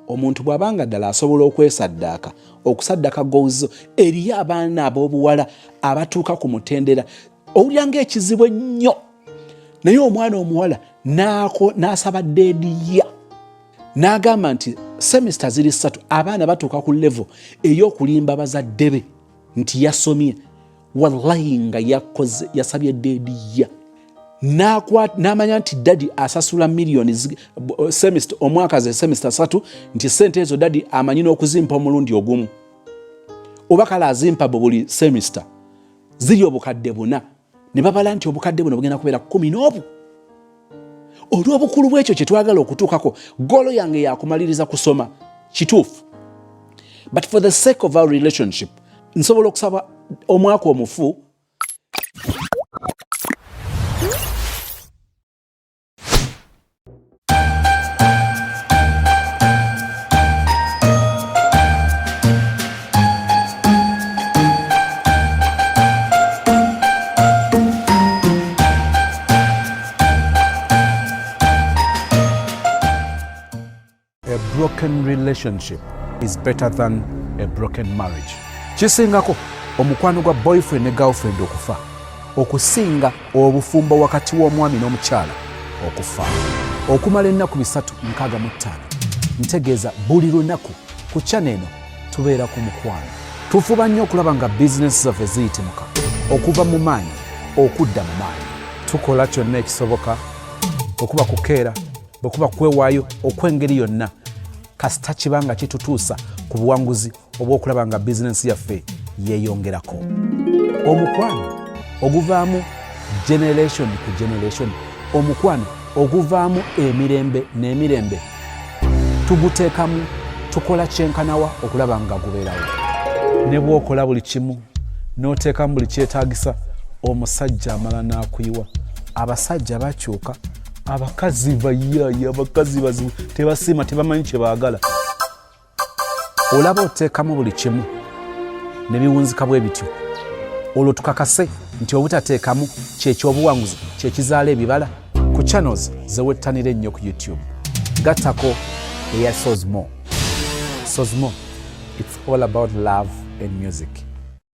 omuntu bw'abanga ddala asobola okwesaddaaka okusaddaaka gozo eri abaana ab'obuwala abatuuka ku mutendera owulira ng'ekizibu ennyo naye omwana omuwala n'asaba deediya n'agamba nti semester ziri 3 abaana batuuka ku level ey'okulimba bazadde be nti yasomye wallahi nga yasabye deediya n'amanya nti dadi asasula miliyoni semester omwaka ze semester 3 nti sente ezo dadi amanyi n'okuzimpa omulundi ogumu oba kale azimpa buli semester ziri obukadde 4 ne babala nti obukadde buno bugenda kubeera 11 olw'obukulu bw'ekyo kye twagala okutuukako golo yange yakumaliriza kusoma kituufu but for the sake of our relationship nsobola okusaba omwaka omufu A broken relationship is better than a broken marriage. Kisingako omukwano gwa boyfriend ne girlfriend okufa okusinga obufumbo wakati w'omwami n'omukyala okufa okumala ennaku 365 ntegeeza buli lunaku ku channel eno tubeera ku mukwano tufuba nnyo okulaba nga bizinesi zaffe ziyitimuka okuva mu maanyi okudda mu maanyi tukola kyonna ekisoboka okuba kukeera okuba kwewaayo okw'engeri yonna kasita kibanga kitutuusa ku buwanguzi obw'okulaba nga bizinesi yaffe yeeyongerako omukwano oguvaamu generation ku generation omukwano oguvaamu emirembe n'emirembe tuguteekamu tukola kyenkanawa okulaba nga gubeerawo ne bw'okola buli kimu n'oteekamu buli kyetaagisa omusajja amala n'akuyiwa abasajja bakyuka abakazi bayaayi abakazi bazibu tebasiima tebamanyi kye baagala olaba oteekamu buli kimu ne biwunzika bwe bityo olwo tukakase nti obutateekamu kyekyobuwanguzi kyekizaala ebibala ku channels zewettanira ennyo ku YouTube gattako eya Sozmo. It's all about love and music.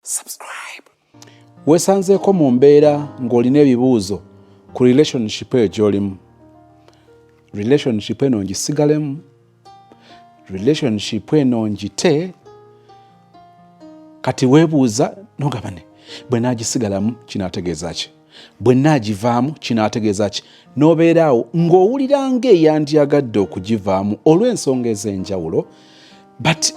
Subscribe. Weesanzeeko mu mbeera ng'olina ebibuuzo ku relationship eyo gy'olimu. Relationship eno ngisigalemu. Relationship eno ngite. Kati weebuuza nogabane bwe naagisigalamu kinaategeeza ki? Bwe naagivaamu kinaategeeza ki? N'obeeraawo ng'owulira ng'eyandyagadde okugivaamu olw'ensonga ez'enjawulo but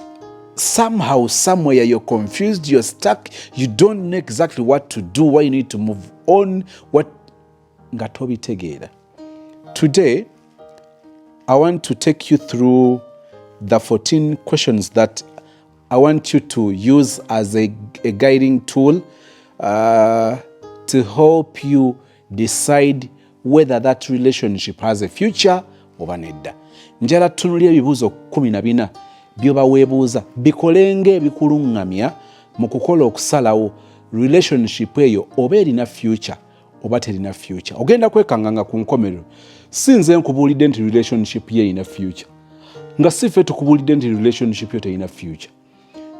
somehow somewhere you're confused, you're stuck, you don't know exactly what to do, why you need to move on, what nga tobitegeera. Today I want to take you through the 14 questions that I want you to use as a guiding tool to help you decide whether that relationship has a future oba nedda. Njala tunulia ebibuuzo 14 Byoba Webuuza bikolenge ebikuluŋŋamya mu kukola okusalawo relationship eyo oba erina future oba terina future. Ogenda kwekanganga ku nkomerero si nze nkubuulidde nti relationship ye erina future nga si ffe tukubuulidde nti relationship yo terina future.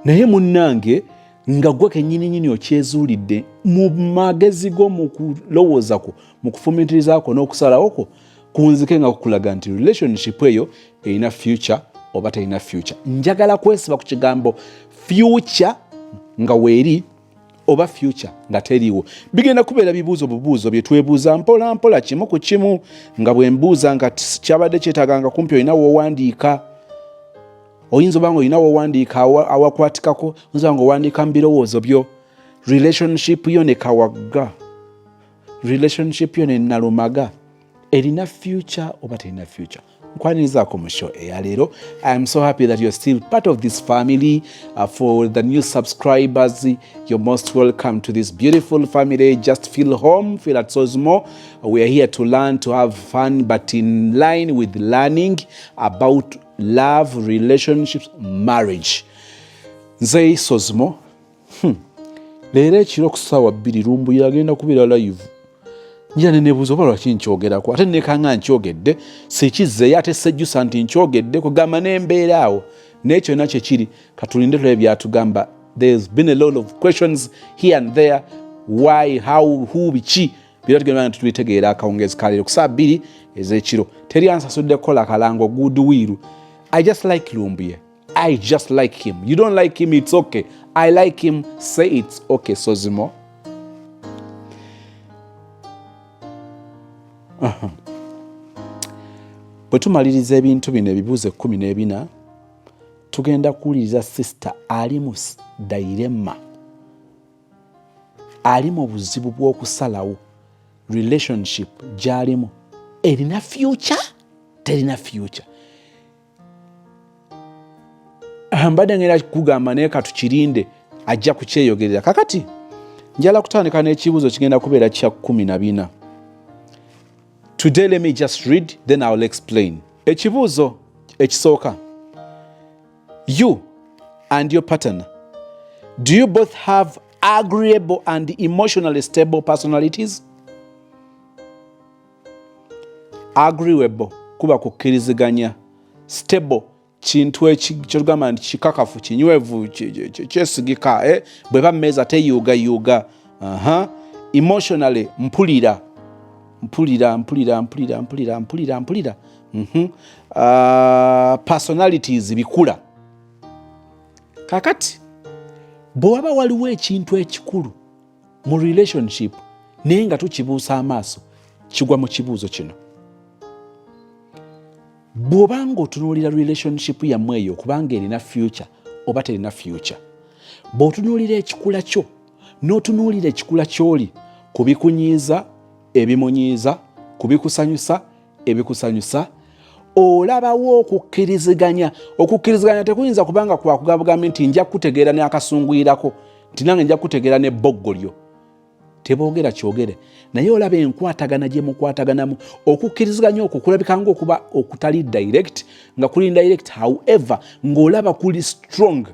Naye munnange nga gwe kennyini okyezuulidde mu magezi go mu kulowooza kwo mu kufumitirizaako n'okusalawoko kunzike nga kukulaga nti relationship eyo erina future oba terina future. Njagala kwesiba ku kigambo future nga weeri oba future nga teriiwo. Bigenda kubeera bubuuzo bye twebuuza mpola mpola kimu ku kimu nga bwe mbuuza nga kyabadde kyetaaganga kumpi olina w'owandiika. Oyinza obanga olina w'owandiika awakwatikako, oyinza obanga owandiika mu birowoozo byo. Relationship yo ne kawagga, relationship yo ne nalumaga erina future oba terina future. Nkwanirizaako mu show eya leero. I am so happy that you're still part of this family. For the new subscribers, you're most welcome to this beautiful family. Just feel home, feel at Sozmo. We are here to learn, to have fun, but in line with learning about love, relationships, marriage. Nze Sozmo. Leero ekiro ku ssaawa 2 Lumbuye agenda kubeera live. njira nenebuuza oba lwaki nkyogerako ate nekanga nkyogedde sikizzeeyo ate sejjusa nti nkyogedde kugamba nembeera awo naye kyonna kyekiri katulinde tulabe byatugamba. There's been a lot of questions here and there, why, how, who, biki byatugamba nti tubitegeera akawungezi kaleero ku saa 2 ez'ekiro. Teri ansasudde kukola kalango goodwill. I just like Lumbye. I just like him. You don't like him, it's okay. I like him, say it's okay. Sozimo. Bwe tumaliriza ebintu bino ebibuuzo 14 tugenda kuwuliriza sister ali mu dilemma, ali mu buzibu bw'okusalawo relationship gy'alimu. Erina future? Terina future? Mbadde ngenda kugamba naye katukirinde ajja kukyeyogerera. Kakati njala kutandika n'ekibuuzo kigenda kubeera kya 14. Today let me just read, then I'll explain. Ekibuuzo ekisooka. You and your partner, do you both have agreeable and emotionally stable personalities? Agreeable kuba kukkiriziganya, stable kintu ekyogamba nti kikakafu kinywevu kyesigika bwe bammeza teyuuga. Emotionally mpulira. Personalities bikula. Kakati bwe waba waliwo ekintu ekikulu mu relationship naye nga tukibuusa amaaso, kigwa mu kibuuzo kino. Bw'obanga otunuulira relationship yammwe eyo kubanga erina future oba terina future, bw'otunuulira ekikula kyo n'otunuulira ekikula ky'oli, kubikunyiiza, ebimunyiiza, kubikusanyusa, ebikusanyusa, olabawo okukkiriziganya. Okukkiriziganya tekuyinza kubanga kwakugambagamba nti nja kutegeera n'akasunguyirako, nti nange nja kutegeera n'ebboggolyo. Teboogera kyogere, naye olaba enkwatagana gye mukwataganamu. Okukkiriziganya okwo kulabika ng'okuba okutali direct, nga kuli indirect, however ng'olaba kuli strong,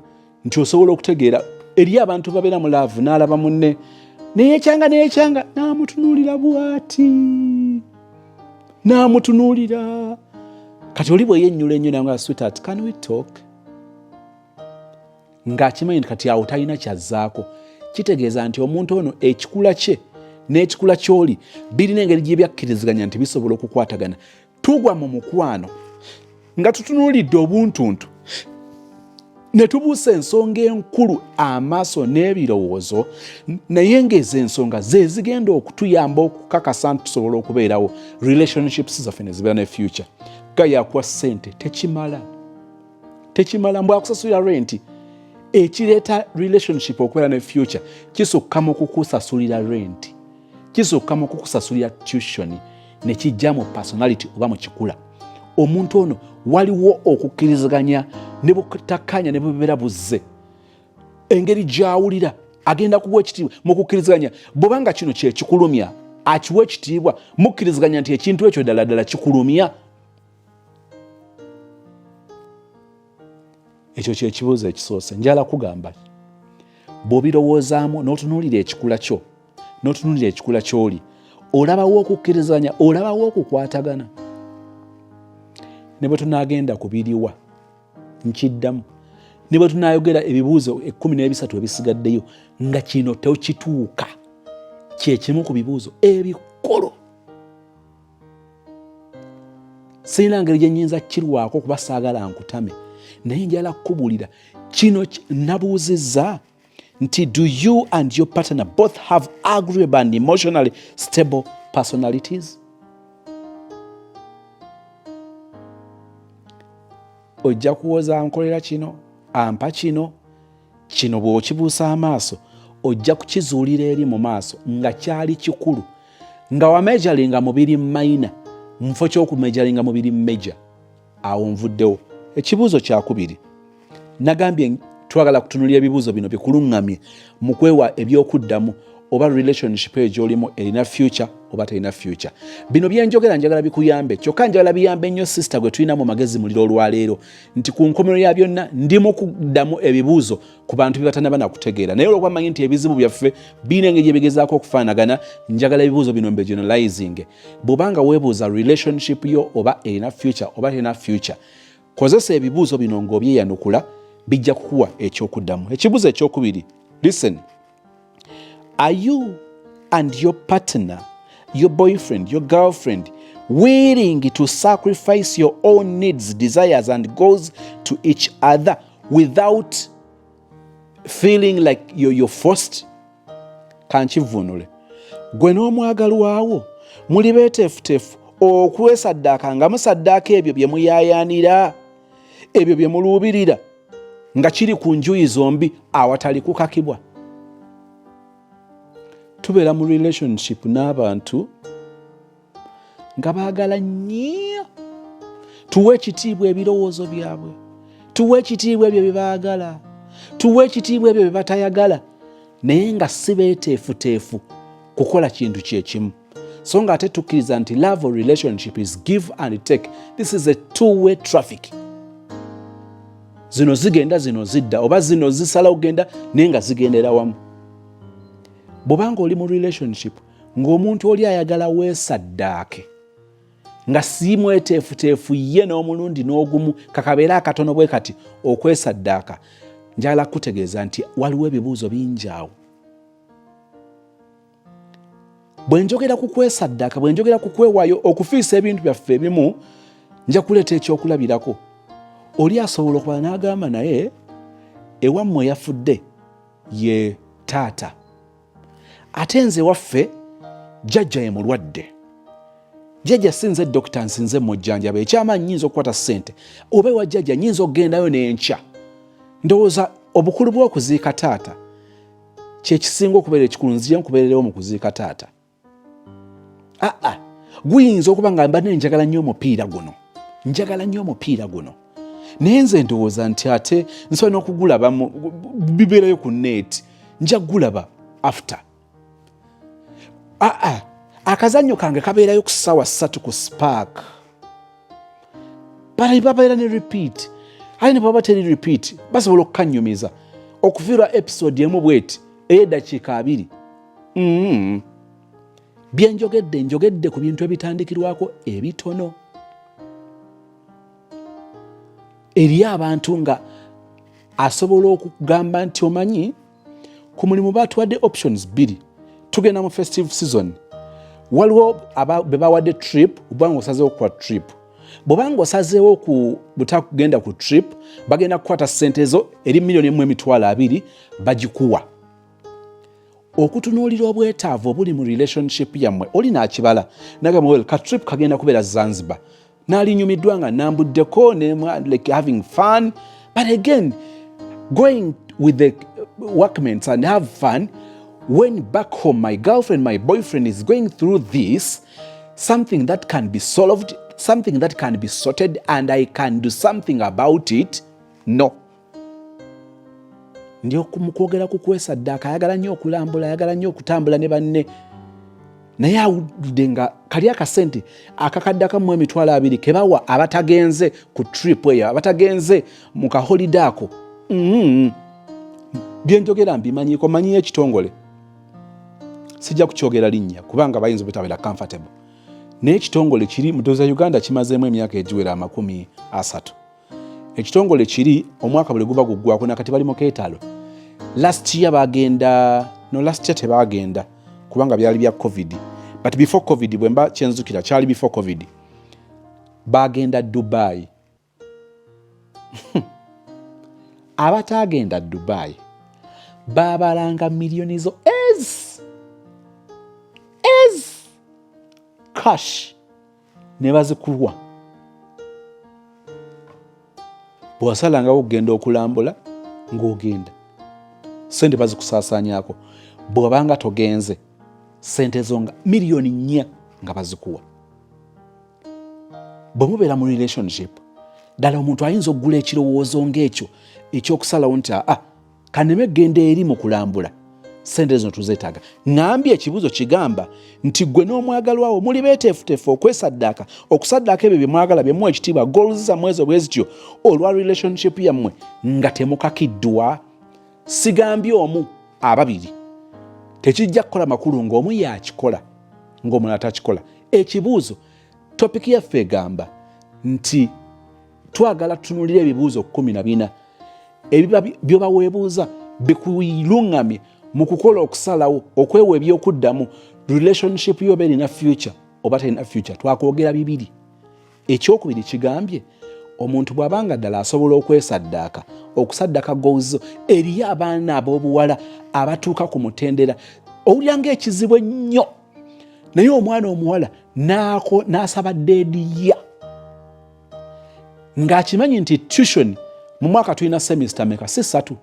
nti osobola okutegeera. Eri abantu babeera mu laavu n'alaba munne neyekyanga n'amutunuulira bw'ati, n'amutunuulira. Kati oli bwe yennyula ennyo nanga sweetheart, can we talk? Ng'akimanyi kati awo talina kyazzaako. Kitegeeza nti omuntu ono ekikula kye n'ekikula ky'oli birina engeri gye byakkiriziganya nti bisobola okukwatagana. Tugwa mu mukwano nga tutunuulidde obuntuntu ne tubuusa ensonga enkulu amaaso n'ebirowoozo, naye ng'ezo ensonga ze zigenda okutuyamba okukakasa nti tusobola okubeerawo. Relationships zaffe ne zibeera ne future. Gayakuwa ssente tekimala mbw akusasulira renti. Ekireeta relationship okubeera ne future kisukka mu kukusasulira renti, kisukka mu kukusasulira tuition, ne kijja mu personality oba mu kikula. Omuntu ono waliwo okukkiriziganya ne butakkanya ne bubeera buzze. Engeri gy'awulira agenda kuwa ekitiibwa mu kukkiriziganya. Bw'obanga kino kye kikulumya, akiwa ekitiibwa, mukkiriziganya nti ekintu ekyo ddala kikulumya. Ekyo kye kibuuzo ekisoose. Njala kugamba bw'obirowoozaamu n'otunuulira ekikula kyo, n'otunuulira ekikula ky'oli, olabawo okukkiriziganya, olabawo okukwatagana. Ne bwe tunaagenda kubiriwa nkiddamu, ne bwe tunaayogera ebibuuzo 13 ebisigaddeyo, nga kino tekituuka, kye kimu ku bibuuzo ebikolo. Sirina ngeri gye nnyinza kirwako kuba saagala nkutame, naye njala kukubuulira kino nabuuzizza nti do you and your partner both have agreeable and emotionally stable personalities? Ojja kuwoza nkolera kino, ampa kino bw'okibuusa amaaso ojja kukizuulira eri mu maaso nga kyali kikulu, nga wamejalinga mubiri minor mufo ky'okumejalinga mubiri major. Awo nvuddewo. Ekibuuzo kyakubiri, nagambye twagala kutunulira ebibuuzo bino bikuluŋŋamye mu kwewa ebyokuddamu oba relationship eyo olimu erina future oba terina future. Bino byenjogera njagala bikuyambe, kyokka njagala biyambe nnyo sister gwe tulina mu magezi muliro olwaleero nti ku nkomerero ya byonna ndimu kuddamu ebibuuzo ku bantu byebatanaba nakutegeera, naye olwokuba mmanyi nti ebizibu byaffe birina engeri gye bigezaako okufaanagana, njagala ebibuuzo bino mbe generalizing. Bw'obanga weebuuza relationship yo oba erina future oba terina future, kozesa ebibuuzo bino ng'obyeyanukula, bijja kukuwa ekyokuddamu. Ekibuuzo ekyokubiri, listen. Are you and your partner, your boyfriend, your girlfriend, willing to sacrifice your own needs, desires, and goals to each other without feeling like you're forced? Kanchivunule. Gwe n'omwagalwawo muli beeteefuteefu okwesaddaaka nga musaddaaka ebyo bye muyaayaanira, ebyo bye muluubirira, nga kiri ku njuyi zombi awatali kukakibwa. Tubeera mu relationship n'abantu nga baagala nnyo, tuwe ekitiibwa ebirowoozo byabwe, tuwe ekitiibwa ebyo bye baagala, tuwe ekitiibwa ebyo bye batayagala, naye nga si beeteefuteefu kukola kintu kyekimu. So nga ate tukkiriza nti love or relationship is give and take. This is a two-way traffic. Zino zigenda zino zidda, oba zino zisala ogenda naye nga zigendera wamu. Bw'obanga oli mu relationship ng'omuntu oli ayagala weesaddaake, nga si mweteefuteefu ye n'omulundi n'ogumu kakabeera akatono bwe kati okwesaddaaka, njagala kutegeeza nti waliwo ebibuuzo bingi awo. Bwe njogera ku kwesaddaaka, bwe njogera ku kwewaayo okufiisa ebintu byaffe ebimu, nja kuleeta ekyokulabirako. Oli asobola okuba n'agamba naye ewammwe yafudde ye taata, ate nze waffe jjajja ye mulwadde, jjajja sinze dokita nsinze mujjanjaba, ekyamaanyi nnyinza okukwata ssente, oba ewa jjajja nnyinza okugendayo n'enkya. Ndowooza obukulu bw'okuziika taata kye kisinga okubeera ekikulu, nzija nkubeererewo mu kuziika taata. Guyinza okuba nga mba njagala nnyo omupiira guno, njagala nnyo omupiira guno, naye nze ndowooza nti ate nsobola n'okugulaba bibeerayo ku neeti, nja gulaba after. Akazannyo kange kabeerayo ku ssaawa 3 ku Spark. Babeera ne repeat. Aye ne baba teri repeat, basobola okukanyumiza okufiirwa episode emu bweti ey'eddakiika 2. Bye njogedde ku bintu ebitandikirwako ebitono. Eri abantu nga asobola okugamba nti omanyi ku mulimu batuwadde options 2. Tugenda mu festive season. Waliwo be bawadde trip, obanga osazeewo okukola trip. Bw'obanga osazeewo butakugenda ku trip, bagenda kukwata ssente zo eri $1,200,000 bagikuwa. Okutunuulira obwetaavu obuli mu relationship yammwe, oli n'akibala nagamba well ka trip kagenda kubeera Zanzibar, n'alinyumiddwa nga nambuddeko like having fun, but again going with the workmates and have fun. When back home my girlfriend, my boyfriend is going through this, something that can be solved, something that can be sorted, and I can do something about it. No. Ndio kwogera ku kwesaddaaka, ayagala nnyo okulambula, ayagala nnyo okutambula ne banne, naye awulidde nga kali akasente akakaddaka mu $2,000 ke bawa abatagenze ku trip eyo, abatagenze mu kaholiday ako. Byenjogera mbimanyiiko, manyi ekitongole sijja kukyogera linnya kubanga bayinza obutabeera comfortable, naye ekitongole kiri mu Uganda kimazeemu emyaka egiwera 30. Ekitongole kiri omwaka buli guba guggwako nakati bali mu keetalo. Last year tebagenda kubanga byali bya COVID, but before COVID, bwemba kyenzukira kyali before COVID, bagenda Dubai. Abatagenda Dubai babalanga millions zo cash ne bazikulwa. Bw'osalanga okugenda okulambula ng'ogenda, sente bazikusaasaanyako. Bw'obanga togenze, sente zo nga $4,000,000 nga bazikuwa. Bwe mubeera mu relationship, ddala omuntu ayinza okugula ekirowoozo ng'ekyo eky'okusalawo nti kaneme genda eri mu kulambula, sente zino tuzeetaaga. Ngambye ekibuuzo kigamba nti gwe n'omwagalwawo muli beeteefuteefu okwesaddaaka okusaddaaka ebyo bye mwagala bye muwa ekitiibwa goals zammwe ezo bwe zityo olwa relationship yammwe nga temukakiddwa. Sigambye omu ababiri, tekijja kukola makulu ng'omu yakikola ng'omulala takikola. Ekibuuzo topiki yaffe egamba nti twagala tutunulira ebibuuzo 14 ebiba byoba weebuuza bikuyiluŋŋamye mu kukola okusalawo okwewa ebyokuddamu relationship yoba erina future oba terina future. Twakwogera bibiri. Ekyokubiri kigambye omuntu bw'abanga ddala asobola okwesaddaaka okusaddaaka goals eriyo abaana ab'obuwala abatuuka ku mutendera owulira ng'ekizibu ennyo, naye omwana omuwala n'asaba deediya ng'akimanyi nti tuition mu mwaka tulina semester meka si 3,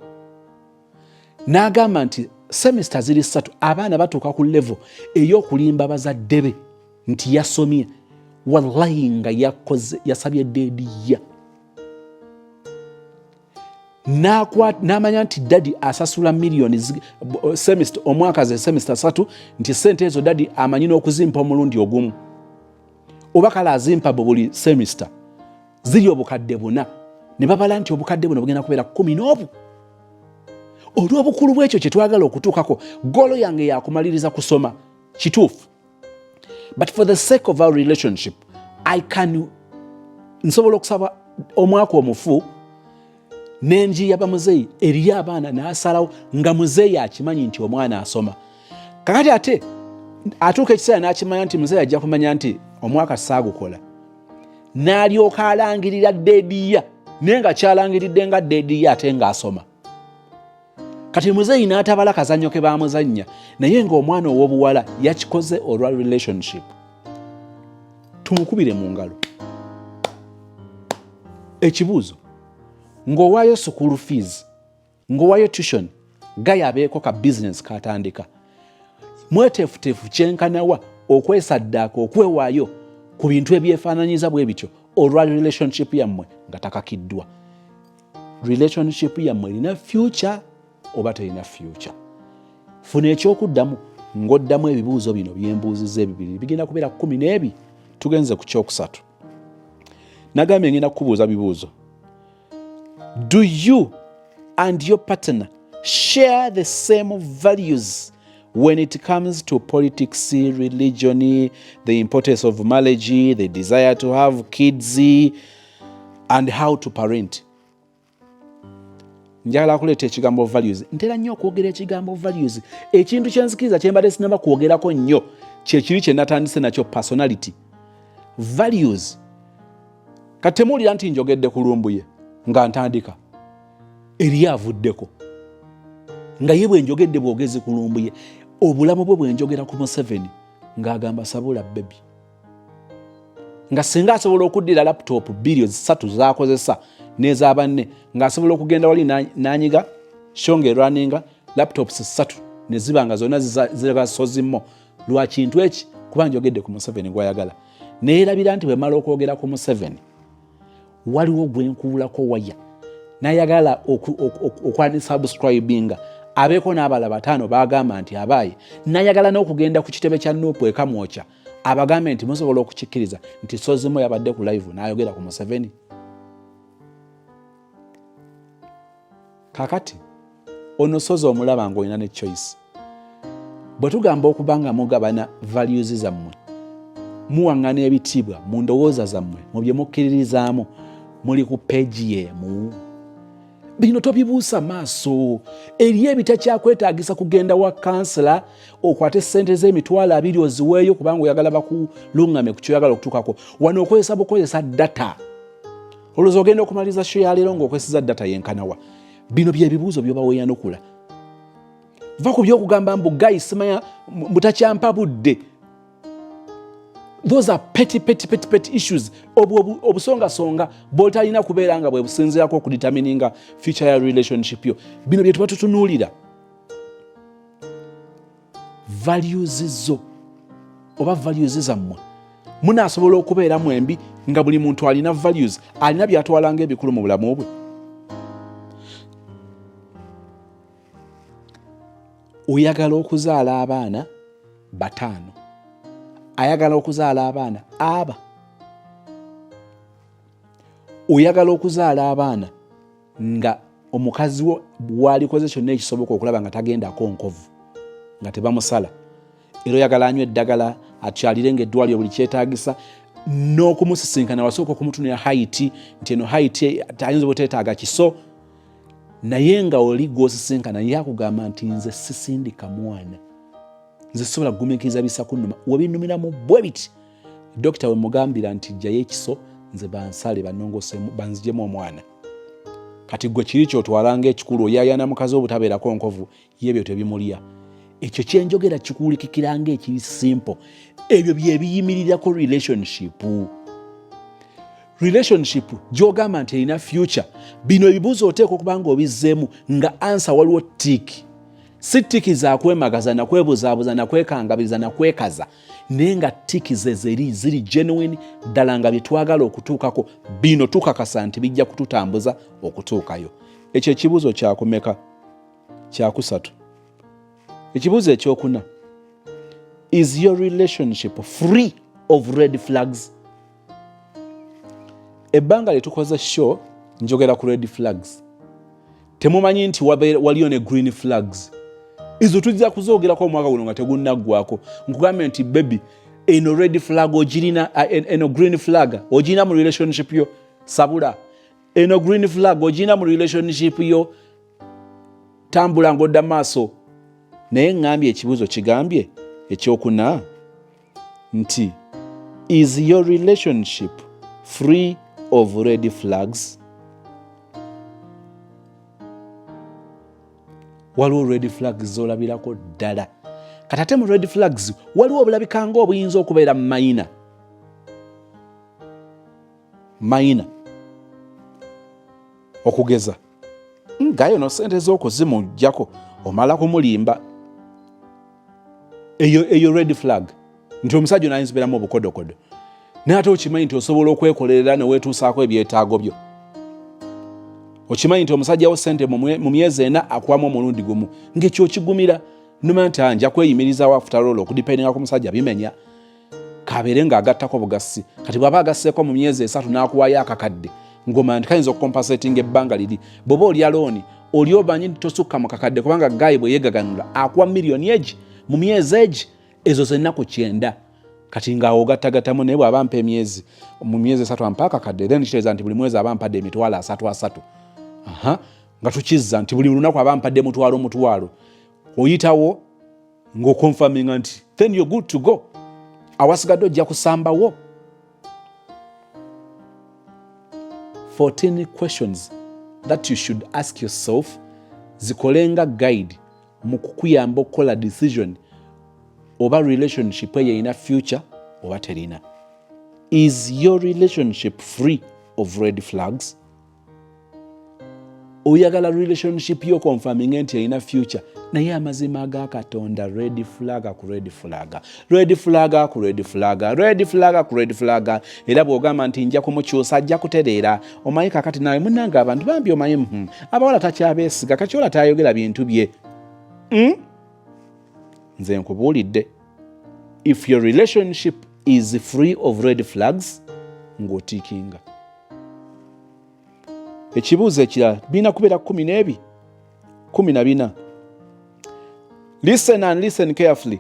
n'agamba nti semester ziri 3 abaana batuuka ku level ey'okulimba bazadde be nti yasomye, wallahi nga yasabye deediya. N'amanya nti dadi asasula millioni semester omwaka ze semester 3 nti sente ezo dadi amanyi n'okuzimpa omulundi ogumu oba kale azimpa buli semester ziri obukadde 4 ne babala nti obukadde buno bugenda kubeera 11. Olw'obukulu bw'ekyo kye twagala okutuukako, golo yange yakumaliriza kusoma kituufu, but for the sake of our relationship nsobola okusaba omwaka omufu n'enjiya bamuzeeyi eriyo abaana n'asalawo nga muzeeyi akimanyi nti omwana asoma. Kakati ate atuuka ekiseera n'akimanya nti muzeeyi ajja kumanya nti omwaka saagukola, n'alyoka alangirira deediya naye nga kyalangiridde nga deediya ate ng'asoma. Kati muzeeyi n'atabala kazannyo ke baamuzannya naye ng'omwana ow'obuwala yakikoze olwa relationship. Tumukubire mu ngalo. Ekibuuzo ng'owaayo school fees, ng'owaayo tuition, gaya abeeko ka business katandika. Mweteefuteefu kyenkanawa okwesaddaaka okwewaayo ku bintu ebyefaananyiza bwe bityo olwa relationship yammwe nga takakiddwa. Relationship yammwe erina future oba terina future. Funa ekyokuddamu ng'oddamu ebibuuzo bino byembuuzizza ebibiri bigenda kubeera 12. Tugenze ku kyokusatu. Nagambye ngenda kukubuuza bibuuzo. Do you and your partner share the same values when it comes to politics, religion, the importance of marriage, the desire to have kids, and how to parent? Njagala kuleeta ekigambo values. Ntera nnyo okwogera ekigambo values. Ekintu kyenzikiriza kye mbadde sinaba kwogerako nnyo kye kiri kye natandise nakyo personality. Values. Kati temuwulira nti njogedde ku lumbuye nga ntandika eriyo avuddeko nga ye bwe njogedde bwogezi ku lumbuye obulamu bwe njogera ku Museveni ng'agamba sabula baby nga singa asobola okuddira laptop billions 3 z'akozesa n'eza banne ng'asobola okugenda wali n'anyiga shonge runninga laptops 3 ne ziba nga zonna zirabasozimmo lwa kintu eki kuba njogedde ku Museveni gw'ayagala. Neerabira nti bwe mala okwogera ku Museveni waliwo gwenkuulako waya n'ayagala okwanisubscribinga abeeko n'abala 5 bagamba nti abaaye n'ayagala n'okugenda ku kitebe kya Nuupu ekamwokya abagambe nti musobola okukikkiriza nti Sozimo yabadde ku live n'ayogera ku Museveni. Kakati ono Sozo omulaba ng'olina ne choice. Bwe tugamba okubanga mugabana values zammwe muwaŋŋana ebitiibwa mu ndowooza zammwe mu bye mukkiririzaamu muli ku peegi y'emu. Bino tobibuusa maaso. Eriyo ebitakyakweetaagisa kugenda wa kansala okwate ssente z'emitwalo 2 oziweeyo kubanga oyagala bakuluŋŋame ku kyoyagala okutuukako. Wano okozesa data. Olowooza ogenda okumaliriza show ya leero ng'okozesa data yenkanawa. Bino bye bibuuzo by'oba weeyanukula. Va ku by'okugamba mbu gayi simanya mutakyampa budde. Those are petty issues. Obusonga bw'otalina kubeera nga bwe businziirako okudetermininga future ya relationship yo. Bino bye tuba tutunuulira. Values zo oba values zammwe munaasobola okubeera mwembi nga buli muntu alina values, alina by'atwalanga ebikulu mu bulamu bwe. oyagala okuzaala abaana bataano, ayagala okuzaala abaana aba, oyagala okuzaala abaana nga omukazi wo bwalikoze kyonna ekisoboka okulaba nga tagendako nkovu nga tebamusala, era oyagala anywa eddagala akyalire ng'eddwaliro buli kyetaagisa, n'okumusisinkana wasooka okumutunira hayiti nti eno hayiti ayinza obuteetaaga kiso, naye nga oli gw'osisinkana ye akugamba nti nze sisindika mwana, nze sobola kugumiikiriza bisa kunnuma, webinnumiramu bwe biti, dokita we mugambira nti jjayo ekiso nze bansale banongoosemu banzijemu omwana. Kati gwe kiri kyotwalanga ekikulu oyayana mukazi obutabeerako nkovu, yebyo tebimulya. Ekyo kyenjogera kikuwulikikiranga ekiri simple. Ebyo bye biyimirirako relationship gy'ogamba nti erina future. Bino ebibuuzo oteeka okuba nga obizzeemu nga ansa waliwo tiki. Si tiki za kwemagaza na kwebuzaabuza na kwekangabiriza na kwekaza, naye nga tiki ze ziri genuine ddala nga bye twagala okutuukako. Bino tukakasa nti bijja kututambuza okutuukayo. Ekyo ekibuuzo kyakumeka? Kyakusatu. Ekibuuzo ekyokuna, is your relationship free of red flags? Ebbanga lye tukoze show njogera ku red flags. Temumanyi nti waliyo ne green flags. Izo tujja kuzoogerako omwaka guno nga tegunnaggwako. Nkugambe nti baby, eno red flag ogirina, eno green flag ogirina mu relationship yo, sabula. Eno green flag ogirina mu relationship yo, tambula ng'odda maaso. Naye ngambye ekibuuzo kigambye ekyokuna nti is your relationship free of red flags? Waliwo red flags zolabirako ddala. Katate mu red flags waliwo obulabikanga obuyinza okubeera minor. Okugeza ngayo no sente z'okuzimujjako omala kumulimba. Eyo red flag nti omusajja onayinza beeramu obukodokodo, naye ate okimanyi nti osobola okwekolerera ne weetuusaako ebyetaago byo. Okimanyi nti omusajja wo sente mu myezi 4 akuwamu omulundi gumu, ng'ekyo okigumira nomanya nti nja kweyimirizaawo after all okudipendinga ku musajja bimenya, kabeere ng'agattako bugasi. Kati bw'aba agasseeko mu myezi 3 n'akuwaayo akakadde ng'omanya nti kayinza okukompasatinga ebbanga liri. Bw'oba olya looni oli omanyi nti tosukka mu kakadde kubanga gayi bwe yeegaganula akuwa miliyoni egi mu myezi egi, ezo z'ennaku 9. Kati ng'awo ogattagattamu naye bw'aba ampa emyezi mu myezi 3 ampa akakadde, then kitegeeza nti buli mwezi aba ampadde emitwalo 3. Nga tukizza nti buli lunaku aba ampadde mutwalo. Oyitawo ng'okonfaminga nti then you're good to go. Awasigadde ojja kusambawo. 14 questions that you should ask yourself zikolenga guide mu kukuyamba okukola decision oba relationship eyo erina future oba terina. Is your relationship free of red flags? Oyagala relationship yo confirming nti erina future, naye amazima ga Katonda red flag ku red flag, red flag ku red flag, red flag ku red flag. Era bw'ogamba nti nja kumukyusa ajja kutereera. Omanyi kakati nawe munnanga abantu bambi omanyi abawala takyabeesiga, kakyola tayogera bintu bye. Nze nkubuulidde, if your relationship is free of red flags, ng'otiikinga. Ekibuuzo ekirala bina kubeera 14. Listen and listen carefully.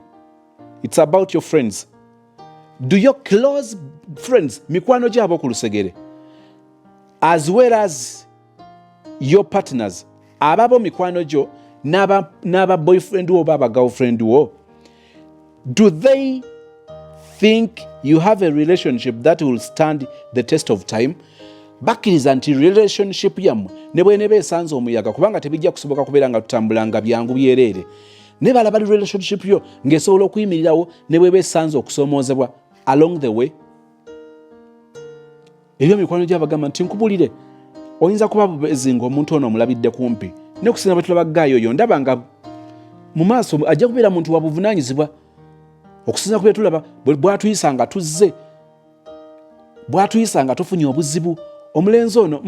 It's about your friends. Do your close friends, mikwano gyabo ku lusegere, as well as your partners, ababo mikwano gyo n'aba boyfriend wo oba girlfriend wo, do they think you have a relationship that will stand the test of time? Bakkiriza nti relationship yammwe ne bw'eneba esanze omuyaga, kubanga tebijja kusoboka kubeera nga tutambulanga byangu byereere, ne balaba relationship yo ng'esobola okuyimirirawo ne bw'eba esanze okusoomoozebwa along the way. Ebyo mikwano gy'abagamba nti nkubulire, oyinza kuba bubezi ng'omuntu ono omulabidde kumpi, ne kusinga bwe tulaba gaayo oyo ndaba nga mu maaso ajja kubeera muntu wa buvunaanyizibwa, okusinza ku bye tulaba bw'atuyisa nga tuzze, bw'atuyisa nga tufunye obuzibu. Omulenzi ono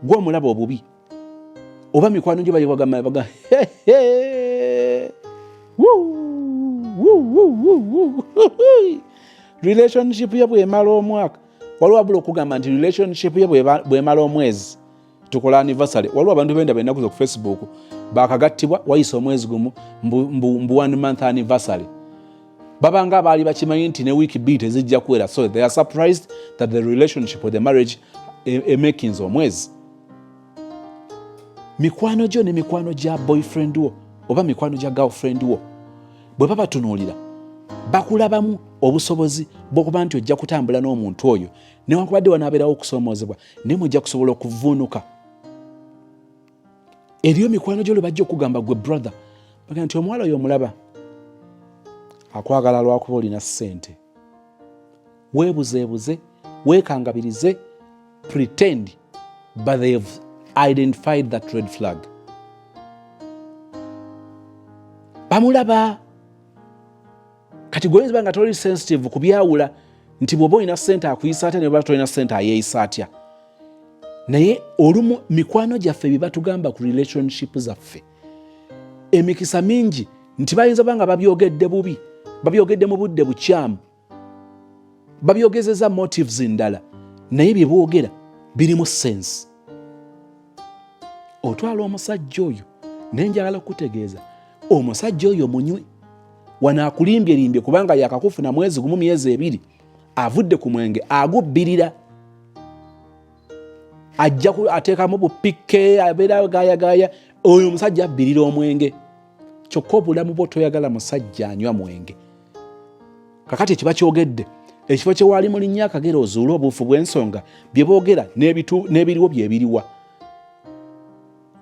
gw'omulaba obubi, oba mikwano gye bali bagamba relationship ye bwemala omwaka waliwo abula okugamba nti relationship ye bwemala omwezi tukola anniversary. Waliwo abantu benda benaku ku Facebook bakagattibwa wayisa omwezi gumu mbu 1 month anniversary. Babanga baali bakimanyi nti ne week beat ezijja kuwera, so they are surprised that the relationship or the marriage makings omwezi. Mikwano gyo ne mikwano gya boyfriend wo oba mikwano gya girlfriend wo bwe babatunuulira bakulabamu obusobozi bw'okuba nti ojja kutambula n'omuntu oyo newankubadde wanaabeerawo okusoomoozebwa naye mujja kusobola okuvuunuka. Eriyo mikwano gyo lwe bajja okugamba gwe brother baga nti omuwala oyo omulaba akwagala lwakuba olina ssente. Weebuzeebuze, weekangabirize, pretend but they have identified that red flag. Bamulaba kati gwe oyinza nga toli sensitive ku byawula nti bw'oba olina ssente akuyisa atya ne bw'oba tolina ssente ayeeyisa atya. Naye olumu mikwano gyaffe bye batugamba ku relationship zaffe emikisa mingi nti bayinza banga babyogedde bubi, babyogedde mu budde bukyamu, babyogezeza motives ndala naye bye boogera birimu sense. Otwala omusajja oyo naye njagala okutegeeza omusajja oyo munywi wanaakulimbye kubanga yakakufuna mwezi gumu myezi 2 avudde ku mwenge agubbirira ajja ateekamu bupike abeera gaayagaaya oyo omusajja abbirira omwenge kyokka obulamu bwo toyagala musajja anywa mwenge. Kakati ekiba kyogedde ekifo kye waali mu linnya akagera ozuule obuufu bw'ensonga bye boogera n'ebiriwo byebiriwa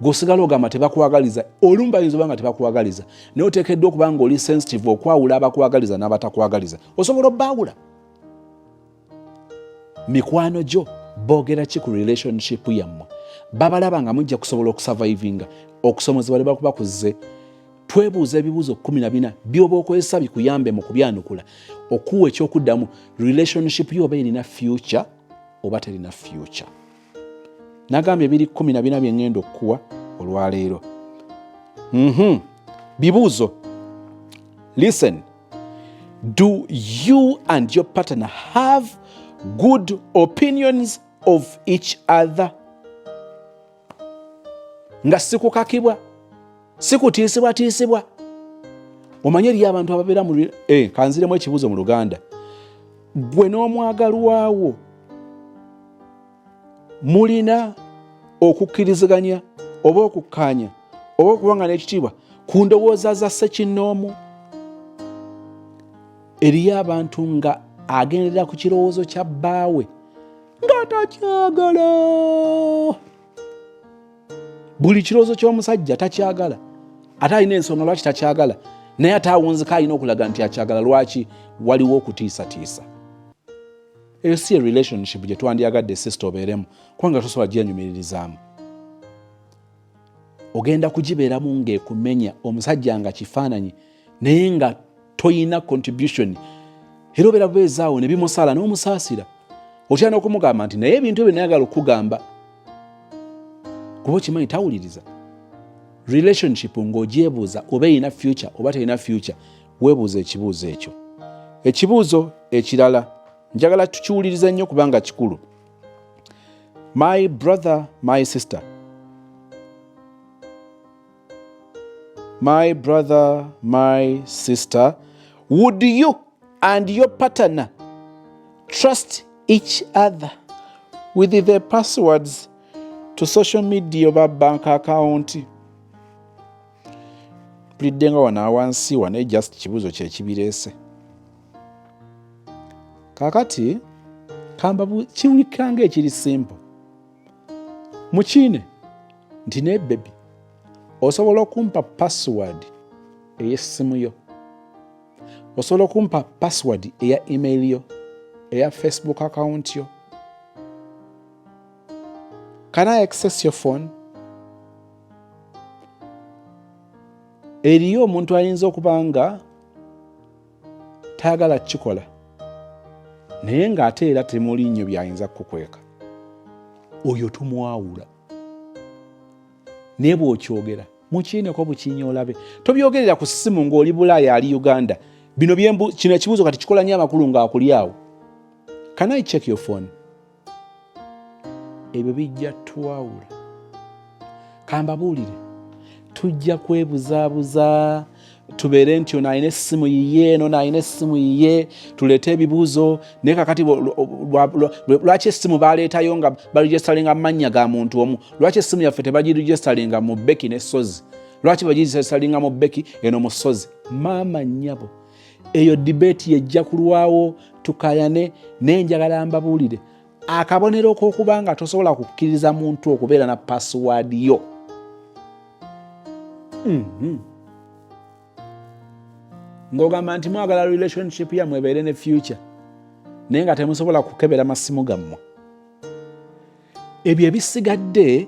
g'osigala ogamba tebakwagaliza. Olumu bayinza oba nga tebakwagaliza naye oteekeddwa okuba nga oli sensitive okwawula abakwagaliza n'abatakwagaliza osobola obbaawula. Mikwano gyo boogera ki ku relationship yammwe? Babalaba nga mujja kusobola okusurvivinga okusomozebwa ne bakuba kuzze. Twebuuza ebibuuzo 14 by'oba okozesa bikuyambe mu kubyanukula okuwa ekyokuddamu relationship yo oba erina future oba terina future. Nagambye 14 bye ngenda okuwa olwaleero. Bibuuzo. Listen. Do you and your partner have good opinions of each other? Nga sikukakibwa, sikutiisibwa. Omanye eriyo abantu ababeera mu kanziremu ekibuuzo mu Luganda. Gwe n'omwagalwawo mulina okukkiriziganya oba okukkaanya oba okubanga n'ekitiibwa ku ndowooza za ssekinnoomu. Eriyo abantu nga agendera ku kirowoozo kya bbaawe nga takyagala. Buli kirowoozo ky'omusajja takyagala ate alina ensonga lwaki takyagala naye ate awunzika alina okulaga nti akyagala. Lwaki? Waliwo okutiisatiisa. Eyo si relationship gye twandyagadde sister obeeremu kubanga tosobola gyenyumiririzaamu. Ogenda kugibeeramu ng'ekumenya omusajja nga kifaananyi naye nga toyina contribution era obeera bubeezaawo ne bimusala n'omusaasira. Otya n'okumugamba nti naye ebintu ebyo nayagala okugamba kuba okimanyi tawuliriza. Relationship ng'ogyebuuza oba erina future oba terina future weebuuza ekibuuzo ekyo. Ekibuuzo ekirala njagala tukiwulirize nnyo kubanga kikulu. My brother, my sister. My brother, my sister, would you and your partner trust each other with the passwords to social media oba bank account? Tulidde nga wana wansi wane just kibuuzo kye kibireese. Kakati kamba kiwulikanga ekiri simple. Mukiine nti ne baby osobola okumpa password ey'essimu yo, osobola okumpa password eya email yo, eya Facebook account yo. Can I access your phone? Eriyo omuntu ayinza okuba nga tayagala kukikola naye ng'ate era temuli nnyo byayinza kukweka. Oyo tumwawula naye bw'okyogera mukiineko bukiinya olabe. Tobyogerera ku ssimu ng'oli Bulaaya ali Uganda. Bino kino ekibuuzo kati kikola nnyo amakulu ng'akuli awo. Can I check your phone? Ebyo bijja twawula. Kambabuulire. Tujja kwebuzaabuza. Tubeere nti ono alina essimu yiye, n'ono alina essimu yiye, tuleete ebibuuzo. Naye kakati lwaki essimu baleetayo nga baregisteringa amannya ga muntu omu? Lwaki essimu yaffe tebagiregisteringa mu Beki ne Sozi? Lwaki bagiregisteringa mu Beki eno mu Sozi? Maama nnyabo, eyo debate yejja kulwawo, tukayane. N'enjagala mbabuulire, akabonero k'okuba nga tosobola kukkiriza muntu okubeera na password yo. Ng'ogamba nti mwagala relationship yammwe ebeere ne future, naye nga temusobola kukebera masimu gammwe. Ebyo ebisigadde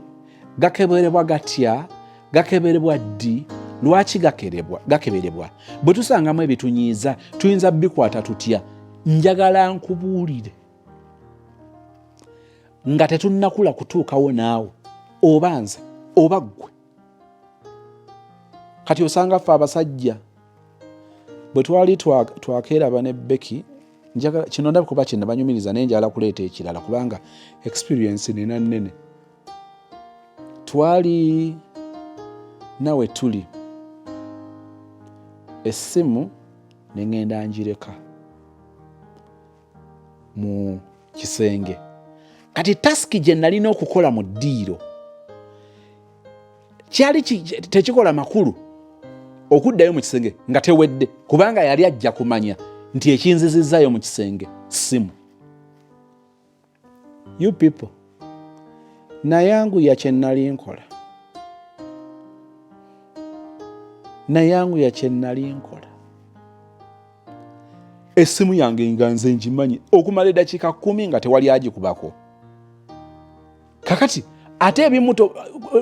gakeberebwa gatya, gakeberebwa ddi, lwaki gakeberebwa? Bwe tusangamu ebitunyiiza tuyinza bikwata tutya? Njagala nkubuulire nga tetunnakula kutuukawo naawe, oba nze oba ggwe. Kati osanga ffe abasajja bwe twali twakeeraba ne Beki, kino ndabika kuba kye nabanyumiriza naye njagala kuleeta ekirala kubanga experience nina nnene. Twali nawe tuli essimu ne ngenda njireka mu kisenge. Kati tasiki gye nalina okukola mu ddiiro kyali tekikola makulu okuddayo mu kisenge nga tewedde, kubanga yali ajja kumanya nti ekinzizizzayo mu kisenge ssimu. You people, nayanguya kye nali nkola. Essimu yange nga nze ngimanyi okumala eddakiika 10 nga tewali agikubako. Kakati ate ebimu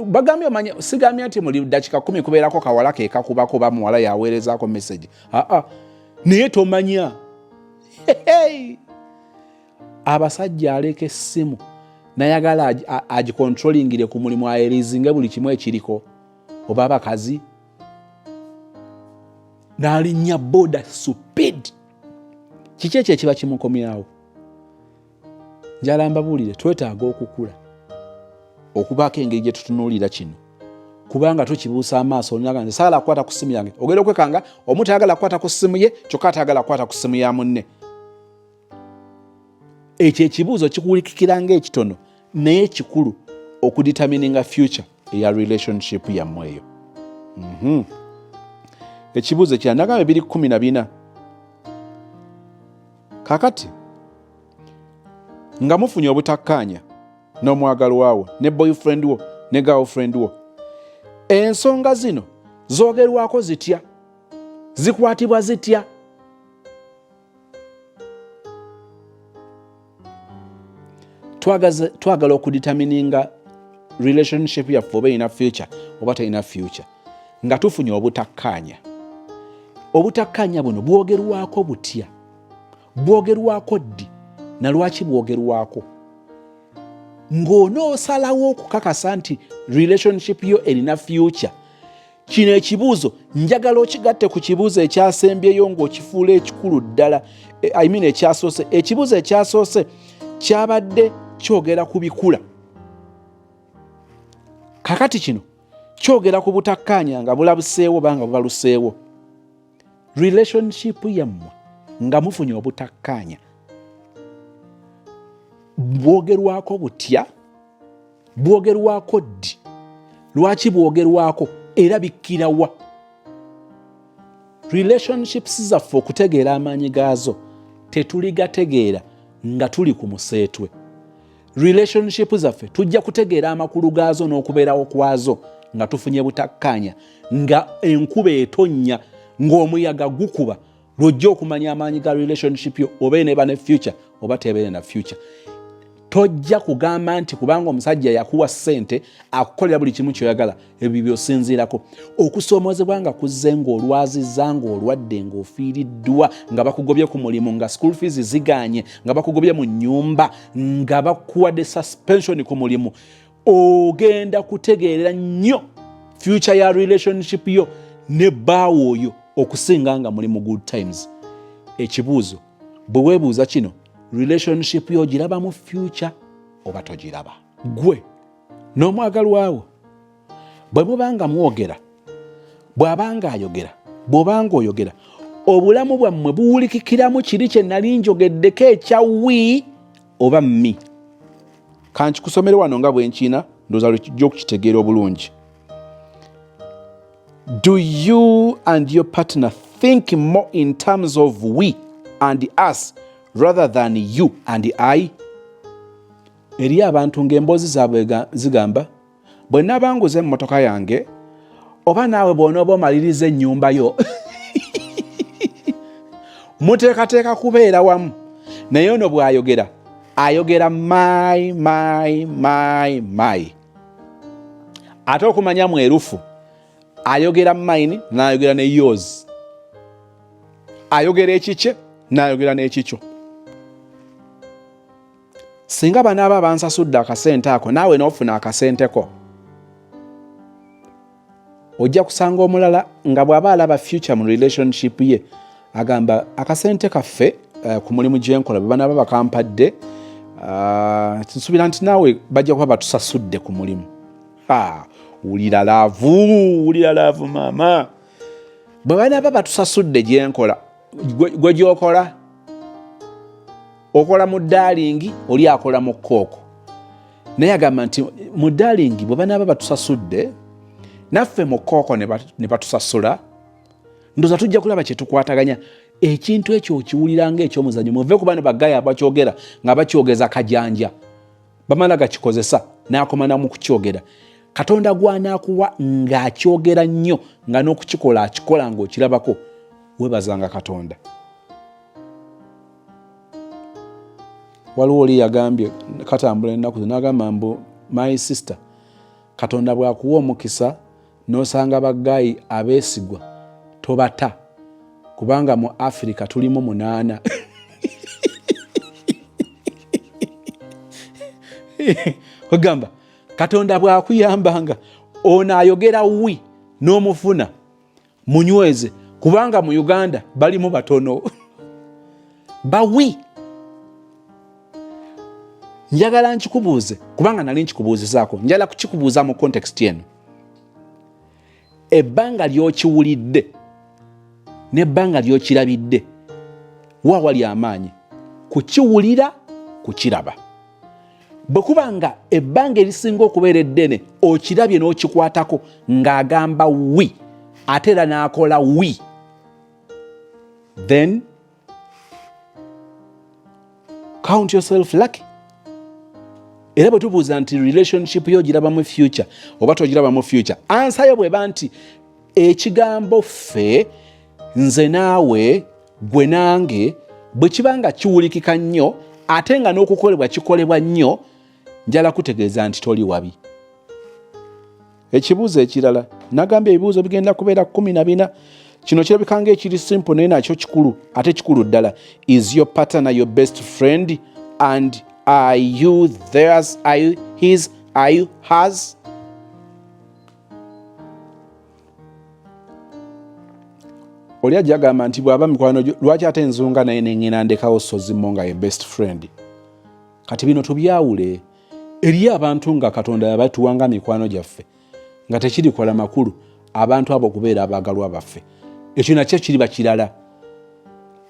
bagambye omanya, sigambye nti muli ddakiika 10 kubeerako kawala ke kakubako ba muwala yaweerezaako message. Naye tomanya. Abasajja aleka essimu nayagala agikontrolingire ku mulimu aerizinge buli kimu ekiriko, oba abakazi. N'alinnya boda stupid. Kiki ekyo ekiba kimukomyawo? Njala mbabuulire, twetaaga okukula, okubaako engeri gye tutunuulira kino, kubanga tukibuusa amaaso. Olinaga nti saagala kukwata ku ssimu yange, ogenda okwekanga omuntu ayagala kukwata ku ssimu ye kyokka atayagala kukwata ku ssimu ya munne. Ekyo ekibuuzo kikuwulikikira ng'ekitono naye kikulu okuditamininga future eya relationship yammwe eyo. Ekibuuzo kya nagamba 214. Kakati nga mufunye obutakkaanya n'omwagalwa wo ne boyfriend wo ne girlfriend wo, ensonga zino zoogerwako zitya? Zikwatibwa zitya? Twagala okuditamininga relationship yaffe oba erina future oba terina future nga tufunye obutakkaanya. Obutakkaanya buno bwogerwako butya? Bwogerwako ddi na lwaki bwogerwako? Ng'onoosalawo okukakasa nti relationship yo erina future, kino ekibuuzo njagala okigatte ku kibuuzo ekyasembyeyo ng'okifuula ekikulu ddala. Ekyasoose, ekibuuzo ekyasoose kyabadde kyogera ku bikula. Kakati kino kyogera ku butakkaanya nga bulabuseewo banga bubaluseewo. Relationship yammwe nga mufunye obutakkaanya bwogerwako butya? Bwogerwako ddi? Lwaki bwogerwako era bikkira wa? Relationships zaffe okutegeera amaanyi gaazo tetuligategeera nga tuli ku museetwe. Relationship zaffe tujja kutegeera amakulu gaazo n'okubeerawo kwazo nga tufunye butakkaanya, nga enkuba etonnya, ng'omuyaga gukuba, lwojja okumanya amaanyi ga relationship yo oba eneeba ne future oba tebeere na future. Tojja kugamba nti kubanga omusajja yakuwa ssente akukolera buli kimu kyoyagala, ebyo by'osinziirako. Okusoomoozebwa nga kuzze ng'olwazizza, ng'olwadde, ng'ofiiriddwa, nga bakugobye ku mulimu, nga school fees ziganye, nga bakugobye mu nnyumba, nga bakuwadde suspension ku mulimu, ogenda kutegeerera nnyo future ya relationship yo ne bbaawo oyo okusinga nga muli mu good times. Ekibuuzo, bwe weebuuza kino, relationship yo giraba mu future oba togiraba? Gwe n'omwagalwawo bwe mubanga mwogera, bw'abanga ayogera, bw'obanga oyogera, obulamu bwammwe buwulikikiramu kiri kye nali njogeddeko ekya wi oba mmi. Kankikusomere wano nga bwe nkina ndowooza lwekijja okukitegeera obulungi. Do you and your partner think more in terms of we and us rather than you and I? Eri abantu ng'emboozi zaabwe zigamba, bwe naba nguze emmotoka yange oba naawe bw'onooba omaliriza ennyumba yo muteekateeka kubeera wamu. Naye ono bw'ayogera, ayogera my. Ate okumanya mwerufu, ayogera mine n'ayogera ne yours. Ayogera ekikye n'ayogera n'ekikyo. Singa banaaba bansasudde akasente ako, naawe n'ofuna akasenteko, ojja kusanga omulala nga bw'aba alaba future mu relationship ye agamba akasente kaffe ku mulimu gye nkola bwe banaaba bakampadde, nsuubira nti naawe bajja kuba batusasudde ku mulimu. Wulira laavu maama. Bwe banaaba batusasudde gye nkola, gwe gy'okola okola mu daalingi, oli akola mu kooko. Naye agamba nti mu daalingi bwe banaaba batusasudde, naffe mu kooko ne batusasula, ndoza tujja kulaba kye tukwataganya. Ekintu ekyo okiwulira ng'ekyomuzannyo. Muve ku bano bagaya abakyogera nga bakyogeza kajanja, bamala gakikozesa n'akomana mu kukyogera. Katonda gw'anaakuwa ng'akyogera nnyo nga n'okukikola akikola ng'okirabako, weebazanga Katonda. Waliwo oli yagambye katambula ennaku ze n'agamba mbu, my sister, Katonda bw'akuwa omukisa n'osanga baggayi abeesigwa tobata, kubanga mu Africa tulimu 8. Ogamba Katonda bw'akuyambanga ono ayogera wi n'omufuna munyweze, kubanga mu Uganda balimu batono. Bawi. Njagala nkikubuuze, kubanga nali nkikubuuzizaako, njagala kukikubuuza mu context eno. Ebbanga ly'okiwulidde n'ebbanga ly'okirabidde, wa wali amaanyi? Kukiwulira, kukiraba. Bwe kubanga ebbanga erisinga okubeera eddene okirabye n'okikwatako ng'agamba wi ate era n'akola wi, then count yourself lucky. Era bwe tubuuza nti relationship yo giraba mu future oba togiraba mu future, answer yo bweba nti ekigambo ffe, nze naawe, gwe nange, bwe kibanga kiwulikika nnyo ate nga n'okukolebwa kikolebwa nnyo, njala kutegeeza nti toli wabi. Ekibuuzo ekirala, nagambye ebibuuzo bigenda kubeera 14. Kino kirabika ng'ekiri simple naye nakyo kikulu, ate kikulu ddala. Is your partner your best friend and are you theirs? Are you his? Are you hers? Oli ajja agamba nti bw'aba mikwano lwaki ate enzunga naye nengena ndekawo Sozimo nga ye best friend. Kati bino tubyawule. Eriyo abantu nga Katonda yabatuwanga mikwano gyaffe nga tekirikola makulu abantu abo kubeera abaagalwa baffe. Ekyo nakyo kiriba kirala.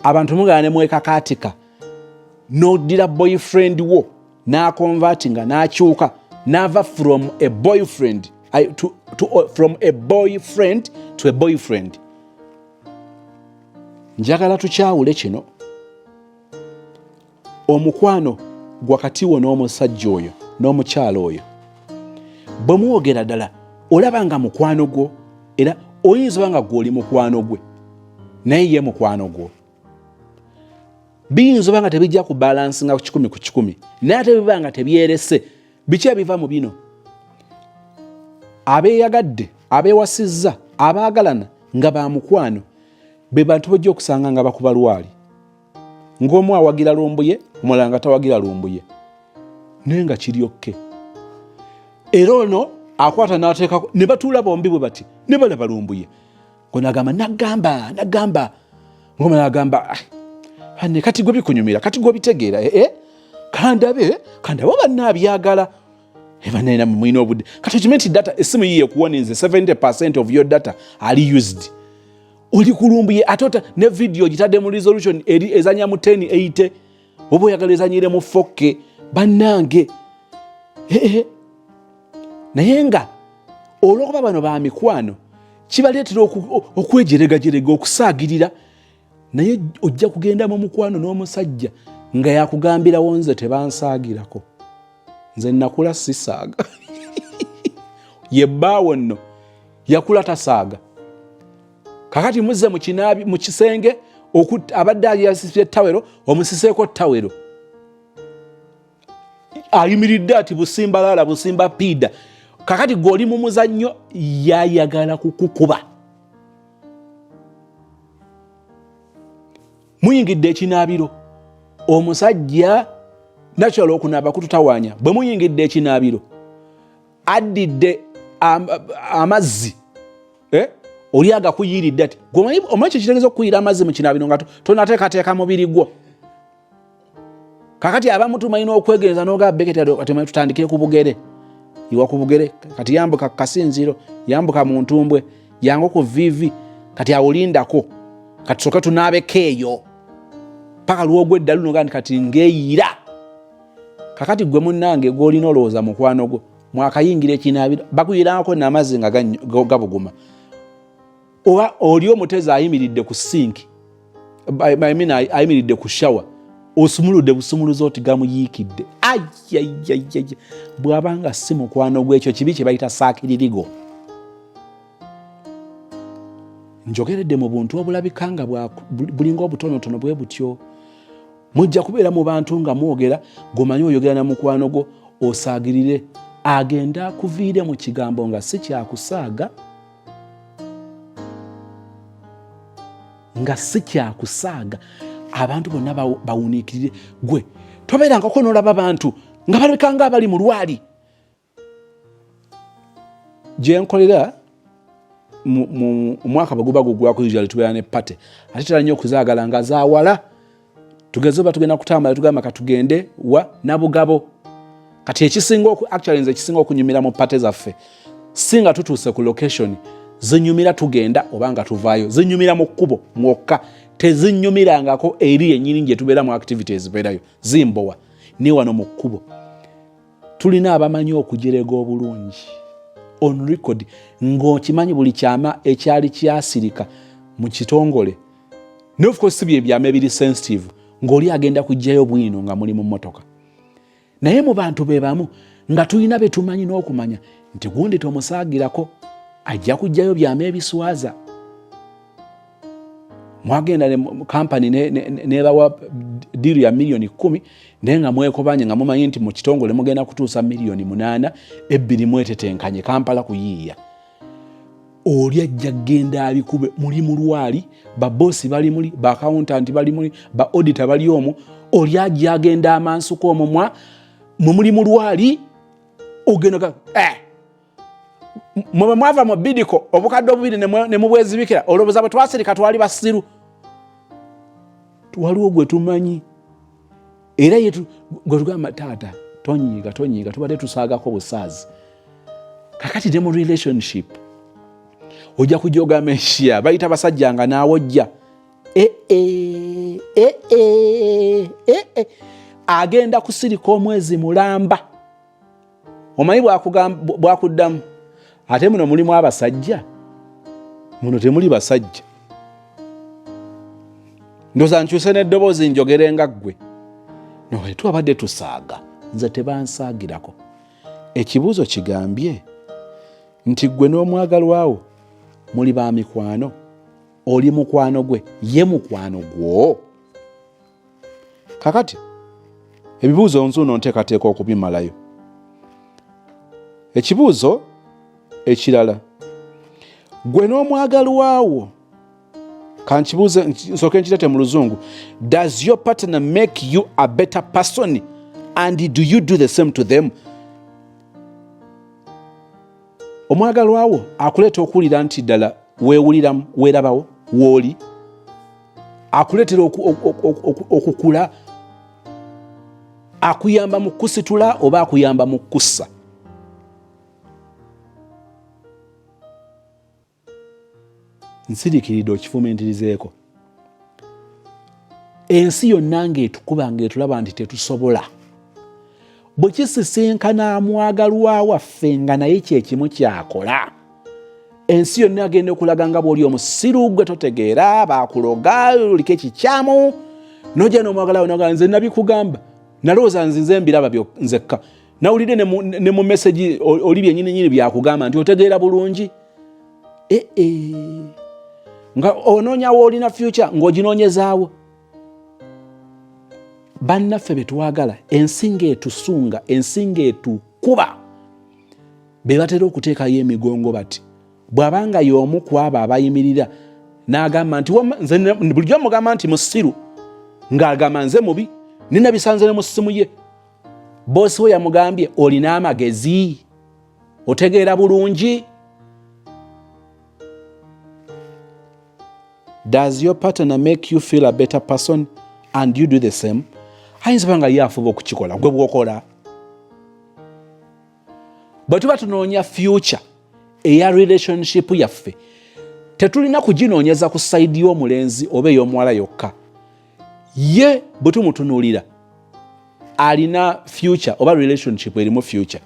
Abantu mugana ne mwekakaatika n'oddira boyfriend wo n'akonvertinga n'akyuka n'ava from a boyfriend from a boyfriend to a boyfriend. Njagala tukyawule kino. Omukwano gwakati wo n'omusajja oyo n'omukyala oyo, bwe muwogera ddala olaba nga mukwano gwo, era oyinza oba nga gw'oli mukwano gwe naye ye mukwano gwo. Biyinza oba nga tebijja ku balansi nga 100 ku 100, naye ate biba nga tebyerese. Biki ebiva mu bino? Abeeyagadde, abeewasizza, abaagalana nga ba mukwano, be bantu bajja okusanga nga bakuba lwali, ng'omu awagira lumbuye, omulala nga tawagira lumbuye, naye nga kiryokke. Era ono akwata n'ateekako ne batuula bombi bwe bati ne balaba lumbuye gwe n'agamba ngoma n'agamba hanne kati gwe bikunyumira kati gwe bitegeera kandabe oba naabyagala ebanena mwina obudde kati okimanyi data essimu yiye kuwoninze 70% of your data ali used oli kulumbuye atota ne video gitadde mu resolution eri ezanya mu 1080 oba oyagala ezanyire mu 4K bannange naye nga olwokuba bano ba mikwano kibaleetera okwejeregajerega okusaagirira naye ojja kugenda mu mukwano n'omusajja nga yakugambirawo nze tebansaagirako nze nakula sisaaga yebbaawo nno yakula tasaaga kakati muzze mu kisenge abadde yasisibye tawero omusiseeko tawero ayimiridde ati busimbalala busimba piida kakati goli mu muzannyo yayagala kukukuba muyingidde ekinaabiro omusajja nakyalo okunaaba kututawaanya bwe muyingidde ekinaabiro addidde amazzi oli agakuyiridde ati omanyi ekyo kitegeeza okuyira amazzi mu kinaabiro nga tonateekateeka mubiri gwo kakati abamu tumanyi n'okwegenza n'ogaa beketi ati tutandikire ku bugere iwa ku bugere kati yambuka ku kasinziro yambuka mu ntumbwe yangu ku vivi kati awulindako kati soka tunaabeko eyo paka lwogwedda luno gandi kati ngeeyira kakati gwe munnange gw'olina olowooza mukwano gwo mwakayingira ekinaabiro bakuyirangako n'amazzi nga gabuguma oba oli omutezi ayimiridde ku sinki ayimiridde ku shawa osumuludde busumuluzo oti gamuyiikidde bw'abanga si mukwano gw'ekyo kibi kye bayita saakiririgo njogeredde mu buntu obulabika nga bulinga obutonotono bwe butyo mujja kubeera mu bantu nga mwogera gomanyi oyogera na mukwano gwo osaagirire agenda akuviire mu kigambo nga si kyakusaaga abantu bonna bawuniikirire gwe tobeerangako n'olaba abantu nga balabika nga abali mu lwali gye nkolera mu mwaka bwe guba gugwakuizali tubeera ne pate ate tera nnyo okuzaagala nga zaawala tugeze oba tugenda kutambula tugamba katugende wa nabugabo kati nze ekisinga okunyumira mu pate zaffe singa tutuuse ku location zinyumira tugenda oba nga tuvaayo zinyumira mu kkubo mwokka tezinyumirangako eri yennyini gye tubeera mu activities beerayo zimbowa ne wano mu kkubo tulina abamanyi okujerega obulungi on record ng'okimanyi buli kyama ekyali kyasirika mu kitongole ne of course bye byama ebiri sensitive ng'oli agenda kujjayo bwino nga muli mu mmotoka naye mu bantu be bamu nga tulina be tumanyi n'okumanya nti gundi tomusaagirako ajja kujjayo byama ebiswaza mwagenda ne kampani nebawa diru ya milioni 10 naye nga mwekobanye nga mumanyi nti mu kitongole mugenda kutuusa milioni 8 ebbiri mwetetenkanye Kampala kuyiiya oli ajja genda abikube muli mu lwali babosi bali muli ba accountant bali muli ba auditor bali omwo oli ajja agenda amansuko omwo muli mu lwali ogenda mwe mwava mu bidiko obukadde obubiri ne mubwezibikira olowooza bwe twasirika twali basiru waliwo gwe tumanyi era gwe tugamba taata tonyiiga tubadde tusaagako busaazi kakati ne mu relationship ojja kujogama eshiya bayita basajja nga naawe ojja agenda kusirika omwezi mulamba omanyi bwakuddamu ate muno mulimu abasajja muno temuli basajja ndoza nkyuse n'eddoboozi njogere nga ggwe nowe twabadde tusaaga nze tebansaagirako ekibuuzo kigambye nti ggwe n'omwagalwawo muli ba mikwano oli mukwano gwe ye mukwano gwo kakati ebibuuzo nzuuno nteekateeka okubimalayo ekibuuzo ekirala gwe n'omwagalwawo kankibuuze nsooke nkirete mu luzungu does your partner make you a better person and do you do the same to them omwagalwa wo akuleeta okuwulira nti ddala weewuliramu weerabawo w'oli, akuleetera okukula, akuyamba mu kusitula oba akuyamba mu kussa. Nsiriikiridde okifumiitirizeeko. Ensi yonna ng'etukuba ng'etulaba nti tetusobola, bwe kisisinkana mwagalwa waffe nga naye kyekimu kyakola, ensi yonna agenda okulaga nga bw'oli omusiru gwe totegeera, baakuloga, oliko ekikyamu, n'ojja n'omwagalawo n'ogamba nze nabikugamba, nalowooza nzinze mbiraba nzekka, nawulire ne mu meseji oli byennyini byakugamba nti otegeera bulungi. Nga onoonyawo olina future ng'oginoonyezaawo. Bannaffe be twagala, ensi ng'etusunga, ensi ng'etukuba, be batera okuteekayo emigongo bati bw'abanga y'omu ku abo abayimirira n'agamba nti bulijjo mugamba nti musiru, ng'agamba nze mubi, nina bisanze ne mu ssimu ye. Boosi we yamugambye olina amagezi, otegeera bulungi. Does your partner make you feel a better person and you do the same? Ayinza banga yafuba okukikola gwe bwokola. Bwe tuba tunoonya future eya relationship yaffe, tetulina kuginoonyeza ku side y'omulenzi oba ey'omuwala yokka. Ye bwe tumutunuulira alina future oba relationship erimu future,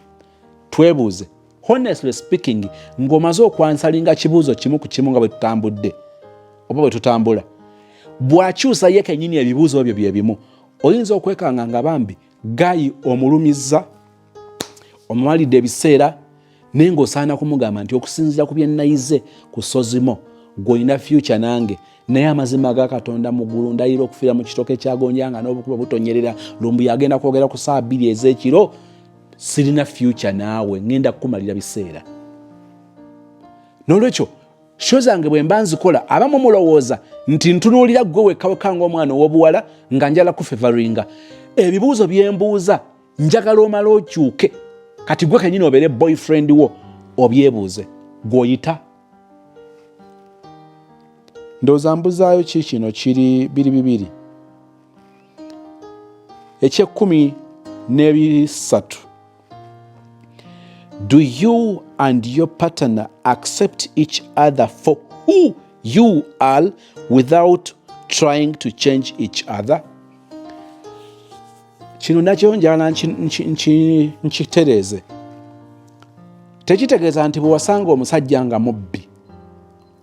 twebuuze, honestly speaking, ng'omaze okwansalinga kibuuzo kimu ku kimu nga bwe tutambudde oba bwe tutambula, bw'akyusa ye kennyini ebibuuzo byo bye bimu, oyinza okwekanga nga bambi gayi omulumizza, omuwalidde ebiseera, naye ng'osaana kumugamba nti okusinziira ku bye nayize ku Sozimo, gw'olina future nange, naye amazima ga Katonda mu ggulu ndayira okufiira mu kitoke kyagonjanga n'obukuba butonyerera, lumbu yagenda kwogera ku saa 2 ez'ekiro, sirina future naawe, ngenda kukumalira biseera. N'olwekyo sho zange bwe mba nzikola, abamu mulowooza nti ntunuulira ggwe wekka ng'omwana ow'obuwala nga njala kufevaringa. Ebibuuzo bye mbuuza njagala omala okyuke, kati gwe kennyini obeere boyfriend wo obyebuuze, gw'oyita. Ndowooza mbuzaayo ki kino kiri 2. Eky'13. Do you and your partner accept each other for who you are without trying to change each other? Kino nakyo njagala nkitereeze. Tekitegeeza nti bwe wasanga omusajja nga mubbi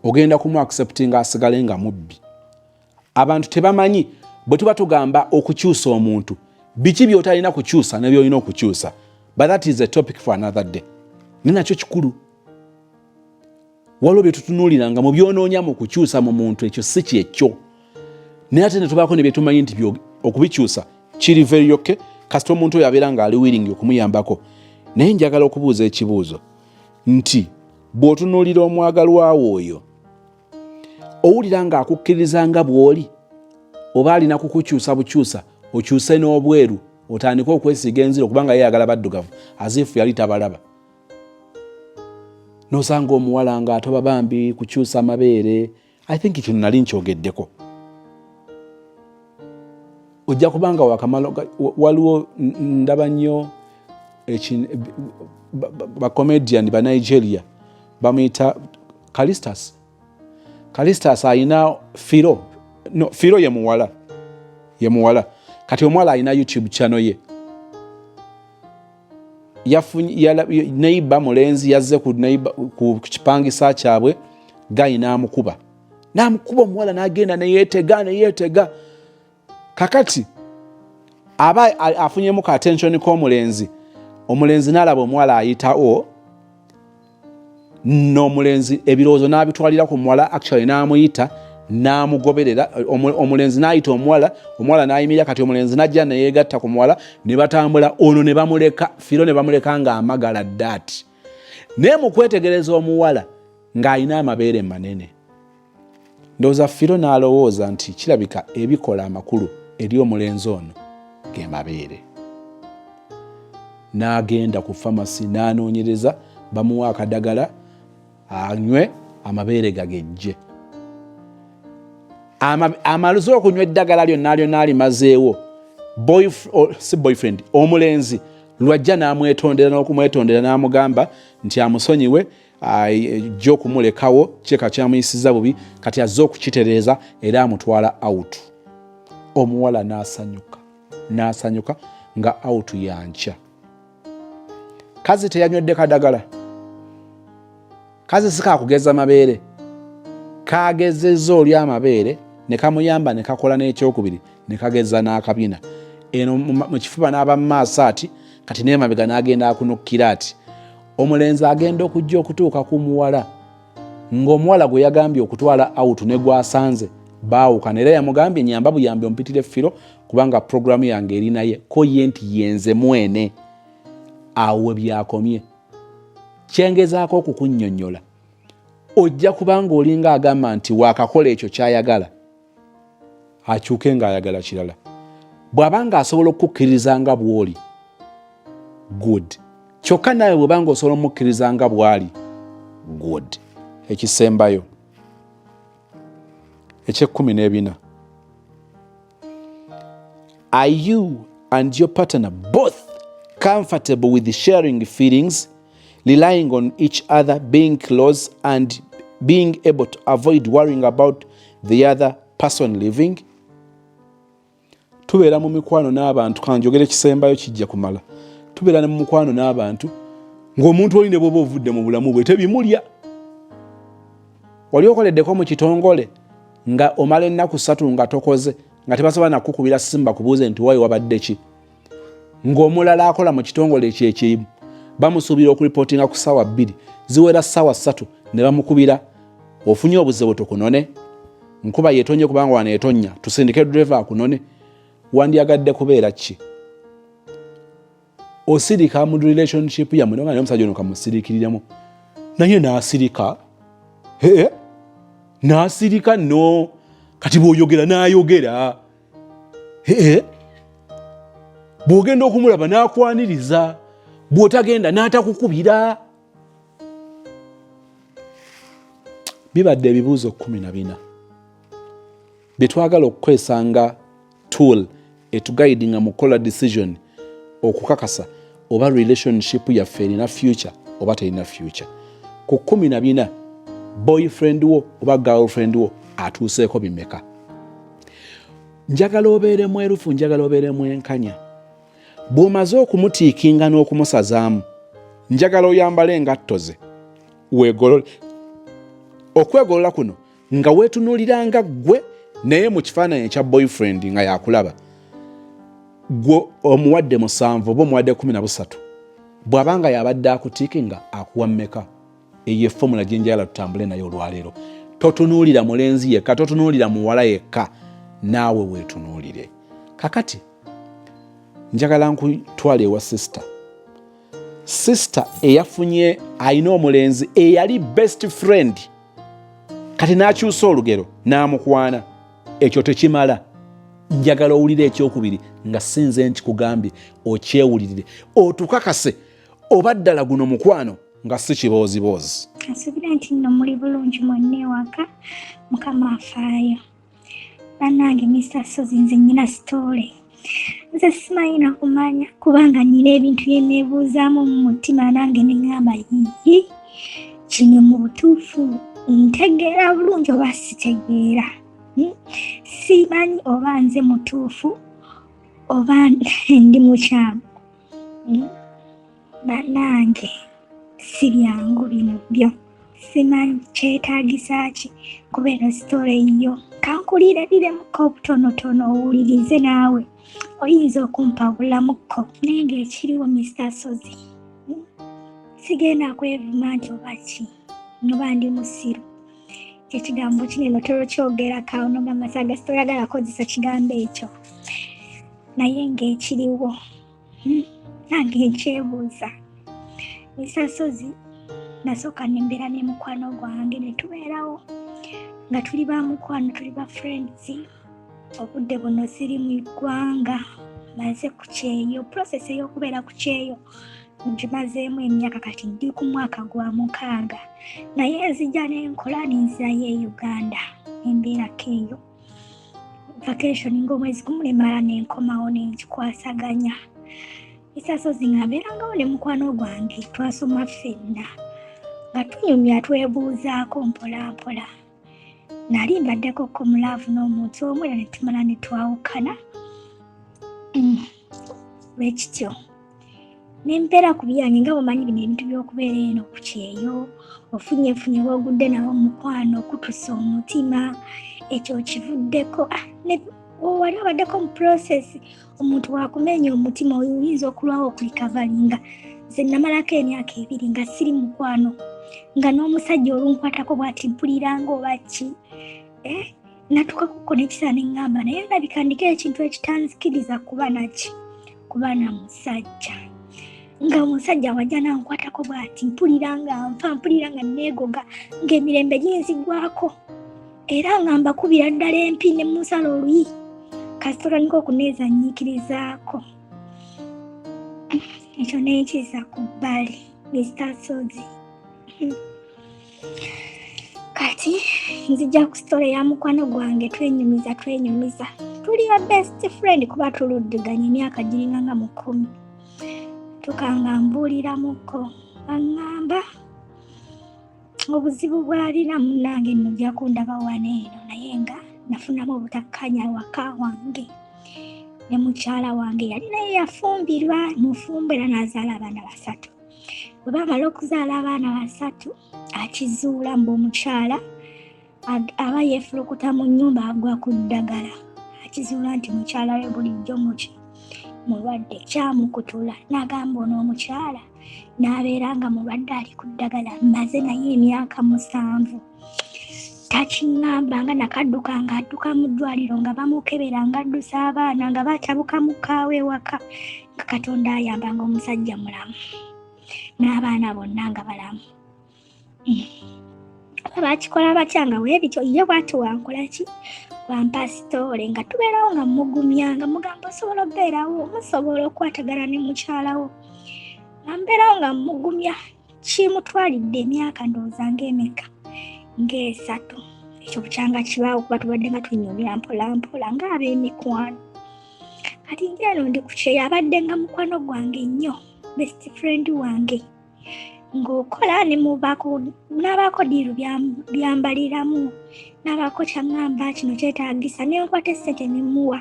ogenda kumu acceptinga asigale nga mubbi. Abantu tebamanyi bwe tuba tugamba okukyusa omuntu, biki by'otalina kukyusa ne by'olina okukyusa. But that is a topic for another day. Ninakyo kikulu. Waliwo bye tutunuuliranga mu byonoonya mu kukyusa mu muntu, ekyo si kyekyo. Naye ate ne tubaako ne bye tumanyi nti okubikyusa kiri very okay, kasita omuntu oyo abeera ng'ali willing okumuyambako. Naye njagala okubuuza ekibuuzo nti bw'otunuulira omwagalwawo oyo, owulira ng'akukkiriza nga bw'oli, oba alina kukukyusa bukyusa, okyuse n'obweru, otandike okwesiiga enziro kubanga yeyagala baddugavu, azifu yali tabalaba. Nosanga omuwala ng'atoba bambi kukyusa amabeere. I think kino nali nkyogeddeko. Ojja kubanga wakamala, waliwo ndaba nnyo ba-comedian ba Nigeria bamuyita Kalistas. Kalistas ayina Firo. No, Firo ye muwala. Kati omuwala ayina YouTube channel ye. Neighbor mulenzi yazze ku kipangisa kyabwe, gayi n'amukuba omuwala n'agenda neyeetega. Kakati aba afunyemu ka attention k'omulenzi, omulenzi n'alaba omuwala ayitawo, n'omulenzi ebirowoozo n'abitwalira ku muwala, actually n'amuyita n'amugoberera. Omulenzi n'ayita omuwala n'ayimirira, kati omulenzi n'ajja neyeegatta ku muwala, ne batambula, ono ne bamuleka, Firo ne bamuleka ng'amagala ddaati. Naye mu kwetegereza omuwala ng'alina amabeere manene, ndowooza Firo n'alowooza nti kirabika ebikola amakulu eri omulenzi ono ge mabeere. N'agenda ku famasi n'anoonyereza, bamuwa akadagala anywe amabeere gagejje. Amaluze okunywa eddagala lyonna alimazeewo si boyfriend omulenzi lwajja n'amwetondera n'okumwetondera n'amugamba nti amusonyiwe ajja okumulekawo kyeka kyamuyisiza bubi kati azze okukitereeza era amutwala out. Omuwala n'asanyuka nga out yankya. Kazi teyanywedde kadagala, kazi sikakugeza mabeere, kagezezza oli amabeere ne kamuyamba ne kakola n'ekyokubiri ne kageza n'akabina. Eno mu kifuba n'aba mu maaso ati kati n'emabega n'agenda akunukkira ati omulenzi agenda okujja okutuuka ku muwala ng'omuwala gwe yagambye okutwala out ne gwasanze baawukana era yamugambye nyamba buyambi ompitire firo kubanga programu yange eri naye ko ye nti yenze mwene. Awo byakomye. Kyengezaako okukunnyonnyola ojja kubanga olinga agamba nti waakakola ekyo kyayagala akyuke ng'ayagala kirala. Bw'abanga asobola okukkiriza nga bw'oli good, kyokka nawe bw'obanga osobola omukkiriza nga bw'ali good. Ekisembayo eky'14, are you and your partner both comfortable with sharing feelings, relying on each other, being close and being able to avoid worrying about the other person living? Tubeera mu mikwano n'abantu, kanjogere kisembayo kijja kumala. Tubeera mu mikwano n'abantu ng'omuntu oli ne bw'oba ovudde mu bulamu bwe tebimulya. Wali okoleddeko mu kitongole nga omala ennaku 3 nga tokoze nga tebasobola nakukubira simu bakubuuze nti waayi wabadde ki. Ng'omulala akola mu kitongole ekyekimu bamusuubira okuripootinga ku ssaawa 2 ziwera ssaawa 3 ne bamukubira ofunye obuzibu tukunone, nkuba yeetonye kubanga wano etonnya, tusindike driver akunone. Wandyagadde kubeera ki? Osirika mu relationship yammwe nga n'omusajja ono kamusiriikiriramu naye n'asirika. N'asirika no kati bw'oyogera n'ayogera. Bw'ogenda okumulaba n'akwaniriza, bw'otagenda n'atakukubira. Bibadde ebibuuzo 14 bye twagala okukwesanga tool etuguidinga mu kola decision okukakasa oba relationship yaffe erina future oba terina future. Ku 14 boyfriend wo oba girlfriend wo atuuseeko bimeka? Njagala obeere mwerufu, njagala obeere mwenkanya. Bw'omaze okumutiikinga n'okumusazaamu, njagala oyambale engatto ze weegolole. Okwegolola kuno nga weetunuuliranga ggwe naye mu kifaananyi ekya boyfriend nga yakulaba. Gwe omuwadde 7 oba omuwadde 13, bw'abanga yabadde akutiikinga akuwa mmeka? Eyo effomula gye njagala tutambule nayo olwaleero. Totunuulira mulenzi yekka, totunuulira muwala yekka, naawe weetunuulire. Kakati njagala nkutwala ewa sister eyafunye ayina omulenzi eyali best friend kati n'akyusa olugero n'amukwana. Ekyo tekimala. Njagala owulire ekyokubiri nga sinze nkikugambye okyewulirire otukakase oba ddala guno mukwano nga si kibooziboozi. Asuubira nti nno muli bulungi mwonna ewaka, Mukama afaayo. Bannange Mr. Sozi, nze nnyina sitoole. Nze simanyi na kumanya kubanga nnyina ebintu bye neebuuzaamu mu mutima nange ne ŋŋamba yiyi kino mu butuufu ntegeera bulungi oba sitegeera. Simanyi oba nze mutuufu oba ndi mukyamu. Bannange si byangu bino byo. Simanyi kyetaagisa ki kubeera sitoole yo. Kankulireriremukko obutonotono owulirize naawe. Oyinza okumpa obulamuko naye ng'ekiriwo Mr. Sozi. Sigenda kwevuma nti oba ki oba ndi musiru. Ekigambo kinene tolokyogera kawo n'ogamba sagasi toyagala kozesa kigambo ekyo. Naye ng'ekiriwo nange nkyebuuza. Mr. Sozi, nasooka nembeera ne mukwano gwange ne tubeerawo nga tuli ba mukwano, tuli ba friends. Obudde buno siri mu ggwanga, maze ku kyeyo, process ey'okubeera ku kyeyo ngimazeemu emyaka kati ndi ku mwaka gwa 6 naye nzija nenkola nenzirayo e Uganda embeerako eyo vacation ng'omwezi gumu nemala nenkomawo nenkikwasaganya esasozi nga mbeerangawo ne mukwano gwange twasoma ffenna nga tunyumya twebuuzaako mpolampola nali mbaddeko ko mulaavu n'omuntu omu era ne tumala ne twawukana bwekityo nembeera ku byange nga bwemanyi bino ebintu by'okubeera eno ku kyeyo ofunyefunye wogudde nawo mukwano okutusa omutima ekyo kivuddeko wali obaddeko mu process omuntu wakumenya omutima oyinza okulwawo okulikavalinga nze namalako emyaka 2 nga siri mukwano nga n'omusajja olunkwatako bw'ati mpuliranga oba ki natukakuko nekisa neŋŋamba naye ndabika ndiko ekintu ekitanzikiriza kuba naki kuba na musajja nga omusajja wajja nankwatako bw'ati mpuliranga nfa mpuliranga neegoga ng'emirembe ginzigwako era nga mbakubira ddala empi ne musala oluyi kasitola niko okuneezanyiikirizaako ekyo neekiza ku bbali Mr. Sozi kati nzija ku sitole ya mukwano gwange twenyumiza tuli ba best friend kuba tuluddiganya emyaka giringanga 10 tukangambuuliramuko aŋŋamba obuzibu bwalina munnange nno nja kundaba wano eno naye nga nafunamu obutakkanya waka wange ne mukyala wange yali naye yafumbirwa mufumbo era n'azaala abaana 3 bwe bamala okuzaala abaana 3 akizuula mbu omukyala aba yeefulukuta mu nnyumba agwa ku ddagala akizuula nti mukyala we bulijjo mulwadde kyamukutula n'agamba on'omukyala n'abeera nga mulwadde ali ku ddagala maze naye emyaka 7 takiŋŋamba nga nakadduka ng'adduka mu ddwaliro nga bamukebera ng'addusa abaana nga batabuka mu kaawe ewaka nga Katonda ayamba nga omusajja mulamu n'abaana bonna nga balamu bakikola batya nga weebityo ye bwati wankola ki wampa sitoole nga tubeerawo nga mugumya nga mugamba osobola okubeerawo musobola okukwatagana ne mukyalawo nga mbeerawo nga mugumya kimutwalidde emyaka ndowooza ng'emeka nga 3 ekyo bukyanga kibaawo kuba tubadde nga tunyumira mpolampola ng'ab'emikwano kati njeno ndi ku kyeyo abadde nga mukwano gwange nnyo best friend wange ng'okola ne n'abaako diiru byambaliramu n'abaako kyaŋŋamba kino kyetaagisa naye nkwata essente nemuwa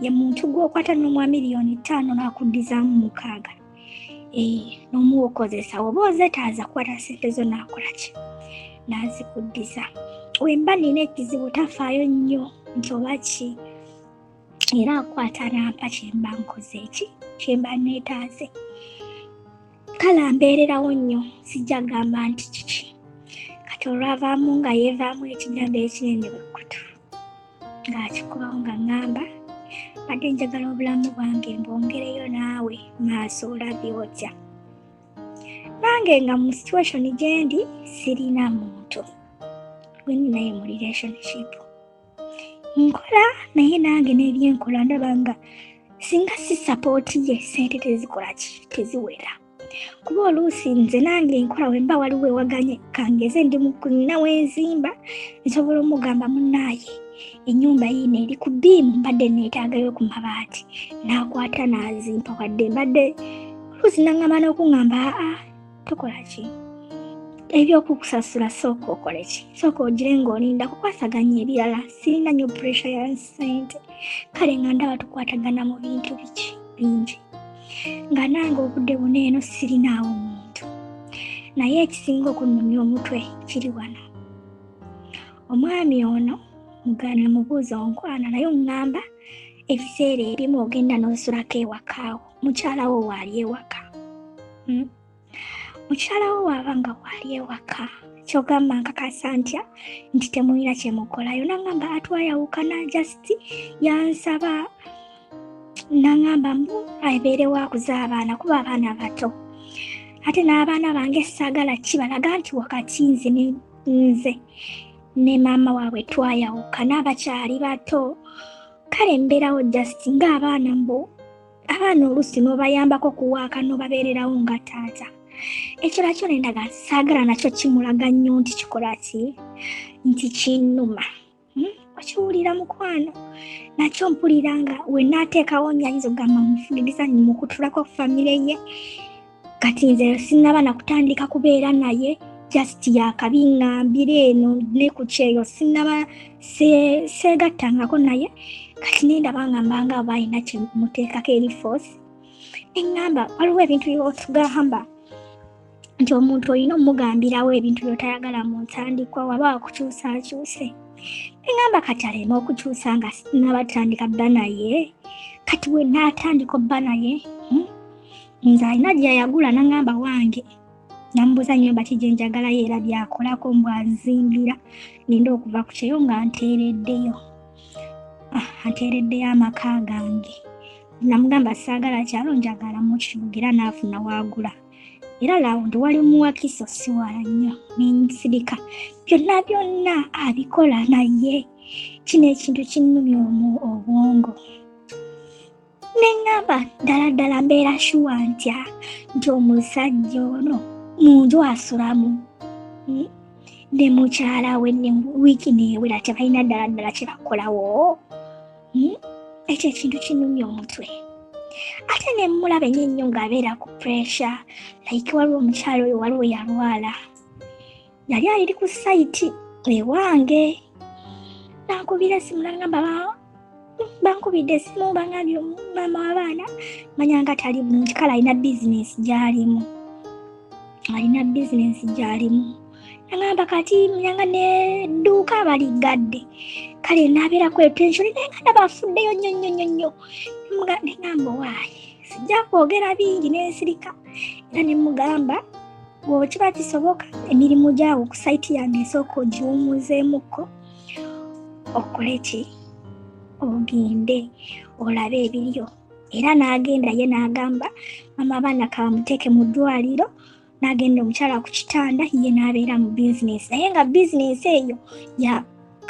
ye muntu gw'okwata n'omuwa miliyoni 5 n'akuddizaamu 6 n'omuwa okozesa oba ozetaaza kukwata ssente zo n'akola ki n'azikuddiza wemba nina ekizibu tafaayo nnyo nti oba ki era akwata nampa kyemba nkoze eki kyemba neetaaze kala mbeererawo nnyo sijja gamba nti kiki kati olwavaamu nga yeevaamu ekigambo ekinene bwekkutu ng'akikubawo nga ŋŋamba badde njagala obulamu bwange mbwongereyo naawe maaso olabye otya nange nga mu situation gyendi sirina muntu gwe ninaye mu relationship nkola naye nange n'ebyenkola ndaba nga singa si sapooti ye sente tezikola ki teziwera kuba oluusi nze nange enkola wemba waliwo ewaganye kangeze ndi mukunina wenzimba nsobola omugamba munnaaye ennyumba yiino eri ku bbiimu mbadde neetaagayo ku mabaati n'akwata n'azimpa wadde mbadde oluusi naŋŋamba n'okuŋŋamba tokola ki ebyokukusasula sooka okole ki sooka ogire ng'olinda kukwasaganya ebirala sirina nnyo pressure ya ssente kale nga ndaba tukwatagana mu bintu bingi nga nange obudde buno eno sirinaawo muntu naye ekisinga okunnumya omutwe kiri wano omwami ono mugana mubuuza onkwana naye oŋŋamba ebiseera ebimu ogenda n'osulako ewakaawo mukyalawo waali ewaka mukyalawo waaba nga waali ewaka kyogamba nkakasa ntya nti temulina kyemukolayo naŋŋamba atwayawukana just yansaba naŋŋamba mbu abeere waakuza abaana kuba abaana bato ate n'abaana bange saagala kibalaga nti wakati nze ne maama waabwe twayawukana abakyali bato kale mbeerawo just ng'abaana mbu abaana oluusi n'obayambako kuwaaka n'obabeererawo nga taata. Ekyo nakyo nendaga saagala nakyo kimulaga nnyo nti kikola ki nti kinnuma. Okiwulira mukwano? Nakyo mpulira nga we naateekawo nyayinza okugamba mufugiriza mukutulako famire ye. Kati nze sinnaba na kutandika kubeera naye just yakabiŋŋambira eno ne ku kyeyo sinnaba seegattangako naye. Kati nendaba nga mbanga balina kyemuteekako eri force. Eŋŋamba waliwo ebintu by'otugamba nti omuntu olina omugambirawo ebintu by'otayagala mu ntandikwa waba wakukyusaakyuse. Eŋŋamba kati alema okukyusa nga sinnabatandika bba naye. Kati we naatandika obba naye nze alina gye yagula naŋŋamba wange. Namubuuza nnyumba ki gye njagalayo era byakolako mbwazimbira. Ninda okuva ku kyeyo nga nteereddeyo. Anteereddeyo amaka gange. Namugamba saagala kyalo njagala mu kibuga era naafuna waagula. Era lawundi wali muwakiso si wala nnyo nensirika. Byonna abikola naye. Kino ekintu kinnumya obwongo. Neŋŋamba ddala mbeera shuwa ntya nti omusajja ono mu nju asulamu. Ne mukyala we ne wiiki neewera tebalina ddala kye bakolawo. Ekyo ekintu kinnumya omutwe. Ate ne mulaba ennyo ng'abeera ku pressure. Like waliwo omukyala oyo waliwo yalwala. Yali ali ku site ewange. Nankubira esimu nangamba bankubidde esimu bangambye maama w'abaana manya nga tali bulungi kale alina bizinesi gy'alimu. Nangamba kati manyanga n'edduuka baligadde. Kale nabeera ku tension naye nga ndaba afuddeyo nnyo. Neŋŋamba waayi sijja kwogera bingi n'ensirika. Era ne mugamba bw'oba kiba kisoboka emirimu gyawo ku sayiti yange esooka ogiwummuzeemukko okole ki ogende olabe ebiriyo. Era n'agenda ye n'agamba maama abaana kabamuteeke mu ddwaliro. N'agenda omukyala ku kitanda ye n'abeera mu bizinesi. Naye nga bizinesi eyo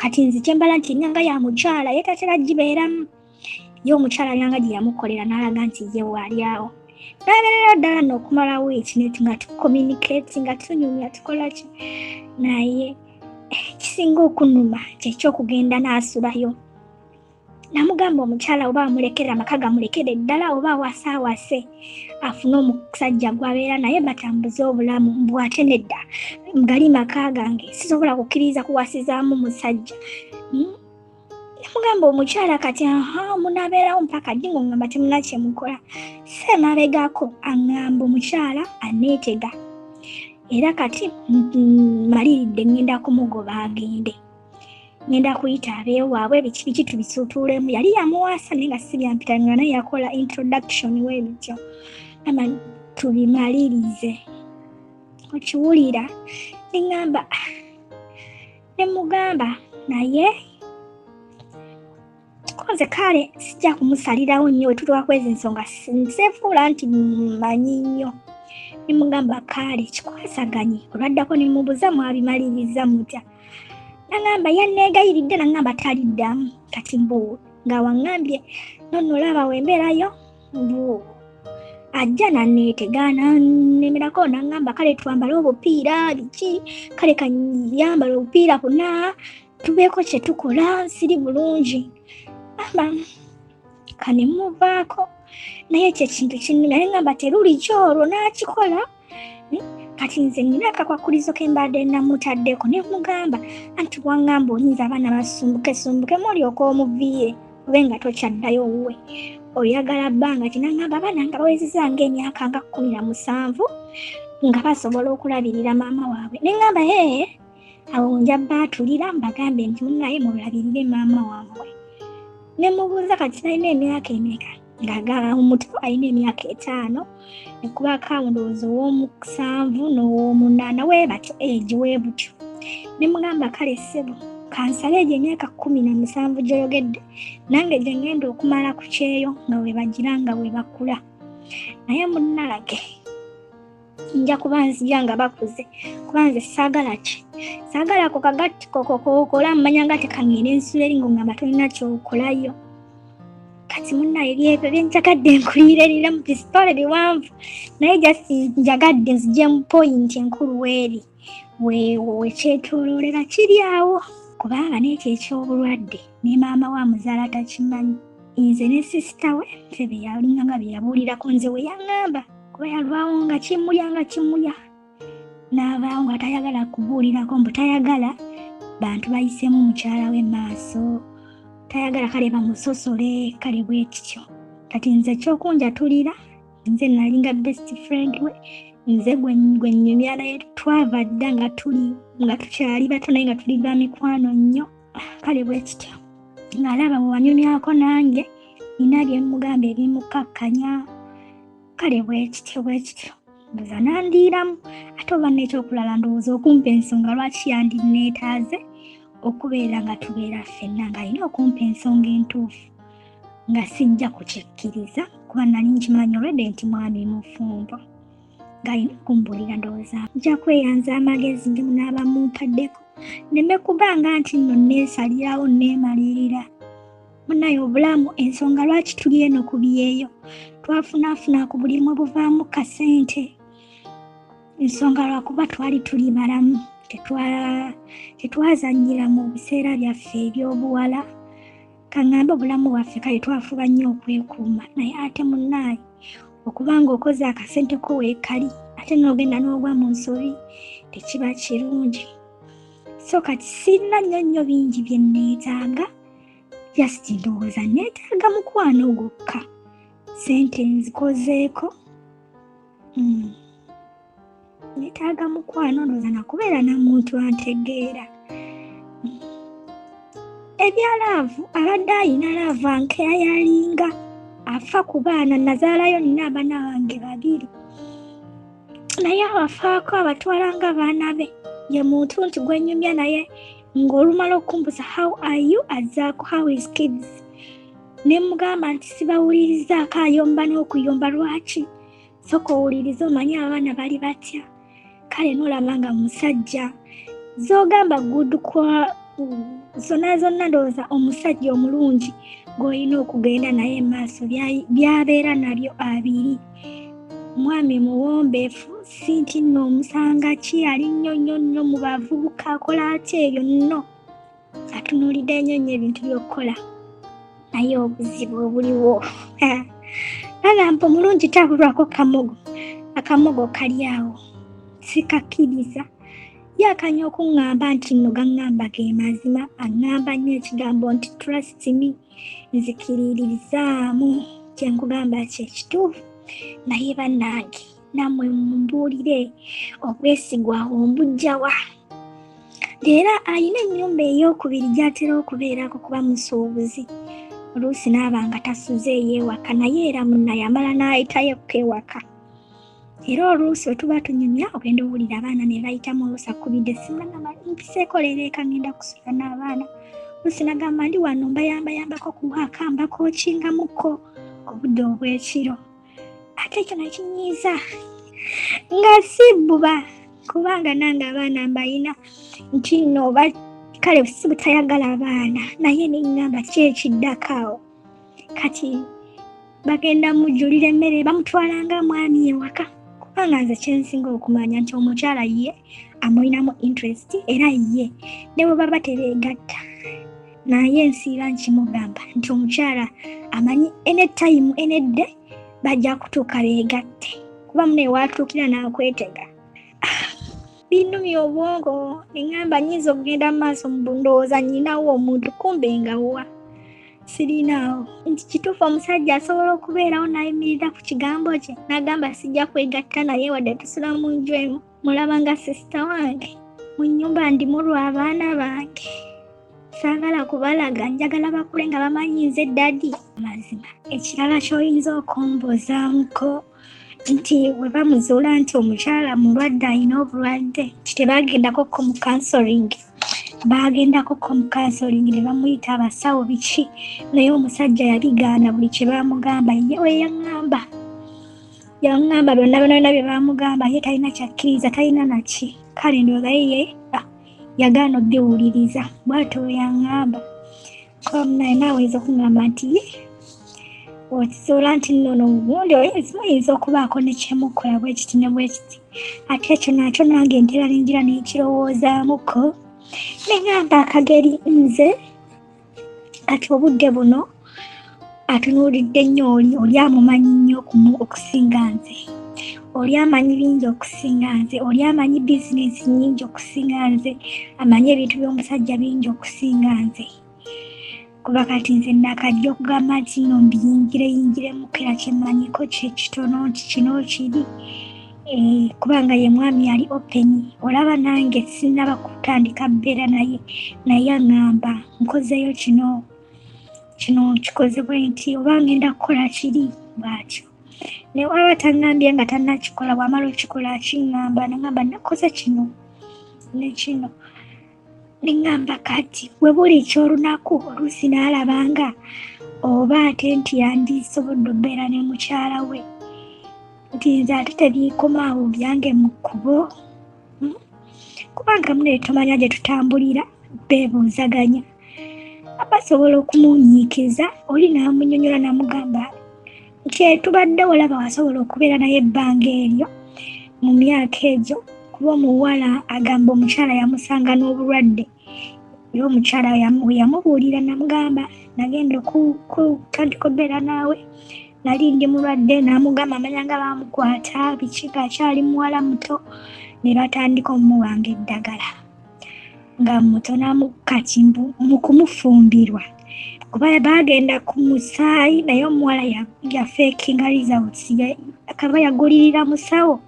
kati nze kyembala nti enyanga ya mukyala ye tatera gibeeramu. Ye omukyala nyanga gye yamukolera n'alaga nti ye waali awo. N'abeerera ddala n'okumalawo ekintu nga tucommunicate nga tunyumya tukola ki. Naye kisinga okunnuma kyekyokugenda n'asulayo. Namugamba omukyala oba amulekerera amaka gamulekere ddala oba awasaawase afune omusajja gw'abeera naye batambuze obulamu bw'ate nedda gali maka gange sisobola kukkiriza kuwasizaamu musajja. Namugamba omukyala kati munaabeerawo mpaka ddi ng'oŋŋamba temuna kyemukola. Ssemabegako aŋŋamba omukyala aneetega. Era kati maliridde ngenda kumugoba agende. Ngenda kuyita abeewaabwe biki tubisuutuulemu. Yali yamuwaasa naye nga si byampitanga naye yakola introduction w'ebityo. Ama tubimalirize. Okiwulira? Neŋŋamba ne mugamba naye koze kale sijja kumusalirawo nnyo we tutuuka kwezi ensonga nseefuula nti mmanyi nnyo. Ne mugamba kale kikwasaganye olwaddako ne mubuuza mwabimaliriza mutya. Naŋŋamba yanneegayiridde naŋŋamba taliddamu kati mbu nga waŋŋambye nonnolaba wembeerayo mbu ajja nanneetegaana nemerako naŋŋamba kale twambale obupiira biki kale kanyambala obupiira buna tubeeko kye tukola siri bulungi. Kane muvaako naye ekyo ekintu kinene naye ŋŋamba teruli kyolwo n'akikola. Kati nze nina akakwakulizo ke mbadde namutaddeko ne mugamba anti waŋŋamba oyinza abaana basumbuke mulyoka omuviire obe nga tokyaddayo wuwe oyagala bbanga ti naŋŋamba abaana nga bawezezza ng'emyaka nga 17 nga basobola okulabirira maama waabwe. Ne ŋŋamba awo njabba atulira mbagambe nti munaye mulabirire maama wammwe. Ne mubuuza kati nalina emyaka emeka ng'agamba omuto alina emyaka 5 ne kuba kawundoozi ow'omu7 n'ow'omu8 weebatyo egi weebutyo. Ne mugamba kale ssebo kansabe egyo emyaka 17 gy'oyogedde nange gye ngenda okumala ku kyeyo nga weebagira nga weebakula. Naye munnange nja kuba nzija nga bakuze kuba nze saagala ako kagati kokola mmanya nga tekangenda ensula eri ng'oŋŋamba tolina kyokolayo. kati munnaye byebyo byenjagadde nkulirerera mu pisitole biwanvu naye just njagadde nzije mu point enkulu weeri wekyetooloolera kiri awo kubanga n'ekyo eky'obulwadde ne maama wa muzaala takimanyi nze ne sisita we ffe beyalinga nga beyabuulirako nze we yaŋŋamba kuba yalwawo nga kimulya n'abaawo nga tayagala kubuulirako mbu tayagala bantu bayiseemu mukyala we maaso tayagala kale bamusosole kale bwekityo kati nze ekyokunjatulira nze nalinga best friend we nze gwe nnyumya naye twava dda nga tukyali bato naye nga tuli ba mikwano nnyo kale bwekityo ng'alaba bwe wanyumyako nange nina byemugamba ebimukakkanya kale bwekityo ndoza nandiiramu ate oba n'ekyokulala ndowooza okumpa ensonga lwaki yandinneetaaze okubeera nga tubeera ffenna ng'alina okumpa ensonga entuufu nga sijja kukikkiriza kuba nali nkimanyi olwedde nti mwami mufumbo ng'alina okumbuulira ndowooza nja kweyanza amagezi ngemunaaba mumpaddeko neme kubanga nti nno neesalirawo neemalirira munaye obulamu ensonga lwaki tuli eno ku byeyo twafunaafuna ku bulimu obuvaamu kasente ensonga lwakuba twali tuli balamu tetwazannyira mu biseera byaffe eby'obuwala kaŋŋambe obulamu bwaffe kale twafuba nnyo okwekuuma naye ate munnaaye okuba ng'okoze akasente ko weekali ate n'ogenda n'ogwa mu nsobi tekiba kirungi so kati sirina nnyo bingi bye neetaaga just ndowooza neetaaga mukwano gwokka sente nzikozeeko neetaaga mukwano ndowooza nakubeera na muntu antegeera ebyalaavu abadde ayina laavu ankeya yalinga afa ku baana nazaalayo nina abaana bange 2 naye abafaako abatwala nga baana be ye muntu nti gwenyumya naye ng'olumala okumbuza how are you azaako how is kids ne mugamba nti sibawulirizaako ayomba n'okuyomba lwaki soka owuliriza omanyi abaana bali batya kale n'olaba nga musajja z'ogamba gudu kwa zonna ndowooza omusajja omulungi gw'olina okugenda naye maaso byabeera nabyo 2 mwami muwombeefu si nti nno omusanga ki ali nnyo mu bavubuka akola ate ebyo nno atunuulidde nnyo ebintu by'okukola naye obuzibu obuliwo agamba omulungi tabulwako akamogo kali awo sikakkiriza yakanya okuŋŋamba nti nno gaŋŋamba ge mazima aŋŋamba nnyo ekigambo nti trust me nzikiririzaamu kyenkugamba kyekituufu naye bannange nammwe mumbuulire obwesigwa ombujjawa era alina ennyumba ey'okubiri gy'atera okubeerako kuba musuubuzi oluusi n'abanga tasuzeeyo ewaka naye era munnaye amala n'ayitayo kewaka era oluusi bwe tuba tunyumya ogenda owulira abaana ne bayitamu oluusi akubidde mpiseeko leero eka ngenda kusula n'abaana oluusi nagamba ndi wano mbayambako kuwaaka mbakookingamuko obudde obw'ekiro ate ekyo nakinyiiza nga si bbuba kubanga nange abaana mbayina nti nno oba kale si butayagala abaana naye neŋŋamba ki ekiddakaawo kati bagenda mujjulira emmere bamutwalanga mwami ewaka kubanga nze kyensinga okumanya nti omukyala ye amulinamu interest era ye ne bwe baba tebeegatta naye nsiiba nkimugamba nti omukyala amanyi anytime enedde bajja kutuuka beegatte kuba munaye watuukira n'akwetega binnumya obwongo neŋŋamba nnyinza okugenda mu maaso mu ndowooza nnyinawo omuntu kumbe nga wa sirinaawo nti kituufu omusajja asobola okubeerawo n'ayimirira ku kigambo kye n'agamba sijja kwegatta naye wadde tusula mu nju emu mulaba nga sisita wange mu nnyumba ndimu lw'abaana bange saagala kubalaga njagala bakule nga bamanyi nze ddadi mazima ekirala ky'oyinza okumbuzaamuko nti bwe bamuzuula nti omukyala mulwadde alina obulwadde nti tebagendakoko mu kansoringi bagendakoko mu kansoringi ne bamuyita abasawo biki naye omusajja yabigaana buli kye bamugamba we yaŋŋamba byonna bye bamugamba ye talina kyakkiriza talina naki kale ndowooza ye yagaana obbiwuliriza bw'atyo we yaŋŋamba kuba munaye naaweza okuŋŋamba nti okizuula nti nno obundi oyinza okubaako ne kyemukola bwe kiti ne bwe kiti ate ekyo nakyo nange ntera ninjira nekirowoozamuko ne ngamba akageri nze kati obudde buno atunuulidde nnyo oli amumanyi nnyo okusinga nze, oli amanyi bingi okusinga nze, oli amanyi bizinesi nnyingi okusinga nze, amanyi ebintu by'omusajja bingi okusinga nze. Kuba kati nze nakajja okugamba nti nno mbiyingiremu kera kyemmanyiko kitono nti kino kiri. Kubanga ye mwami yali open. Olaba nange sinnaba kutandika bbeera naye aŋŋamba nkozeyo kino kikoze bwe nti oba ngenda kukola kiri bwatyo. Ne waba taŋŋambye nga tannakikola bw'amala okikola akiŋŋamba naŋŋamba nakoze kino ne kino. Ne ŋŋamba kati we buli ky'olunaku oluusi n'alabanga oba ate nti yandisobodde obbeera ne mukyala we nti nze ate tebiikomaawo byange mu kkubo. Kubanga mune tomanya gye tutambulira beebuuzaganya. Abasobola okumunyiikiza oli n'amunnyonnyola n'amugamba nti tubadde olaba wasobola okubeera naye ebbanga eryo mu myaka egyo kuba omuwala agamba omukyala yamusanga n'obulwadde era omukyala we yamubuulira namugamba nagenda okutandika obbeera naawe nali ndi mulwadde n'amugamba amanya nga baamukwata biki ng'akyali muwala muto ne batandika omuwanga eddagala nga muto kati mu kumufumbirwa kuba baagenda ku musaayi naye omuwala yafeekinga results akaba yagulirira musawo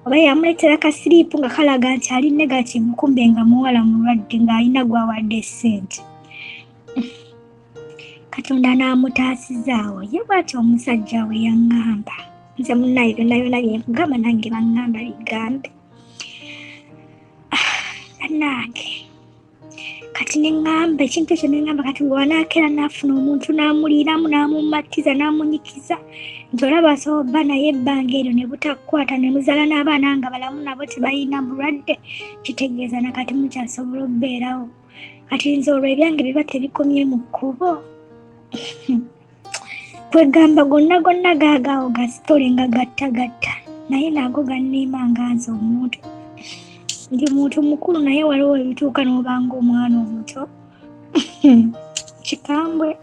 oba yamuleetera kasiriipu nga kalaga nti ali negative kumbe nga muwala mulwadde ng'alina gwawadde ssente. Katonda n'amutaasizaawo ye bw'ati omusajja we yaŋŋamba nze munnaye byonna byenkugamba nange baŋŋamba bigambe. Bannange kati neŋŋamba ekintu ekyo neŋŋamba kati bw'anaakera n'afuna omuntu n'amuliiramu n'amumatiza n'amunyikiza nti olaba asobola obba naye ebbanga eryo ne butakukwata ne muzaala n'abaana nga balamu nabo tebalina bulwadde kitegeeza nakati mukyasobola obbeerawo. Kati nze olwo ebyange biba tebikomye mu kkubo. Kwegamba gonna gaagaawo ga sitole nga gattagatta naye nago ganneema nga nze omuntu ndi muntu mukulu naye waliwo ebituuka n'obanga omwana omuto. Kikambwe.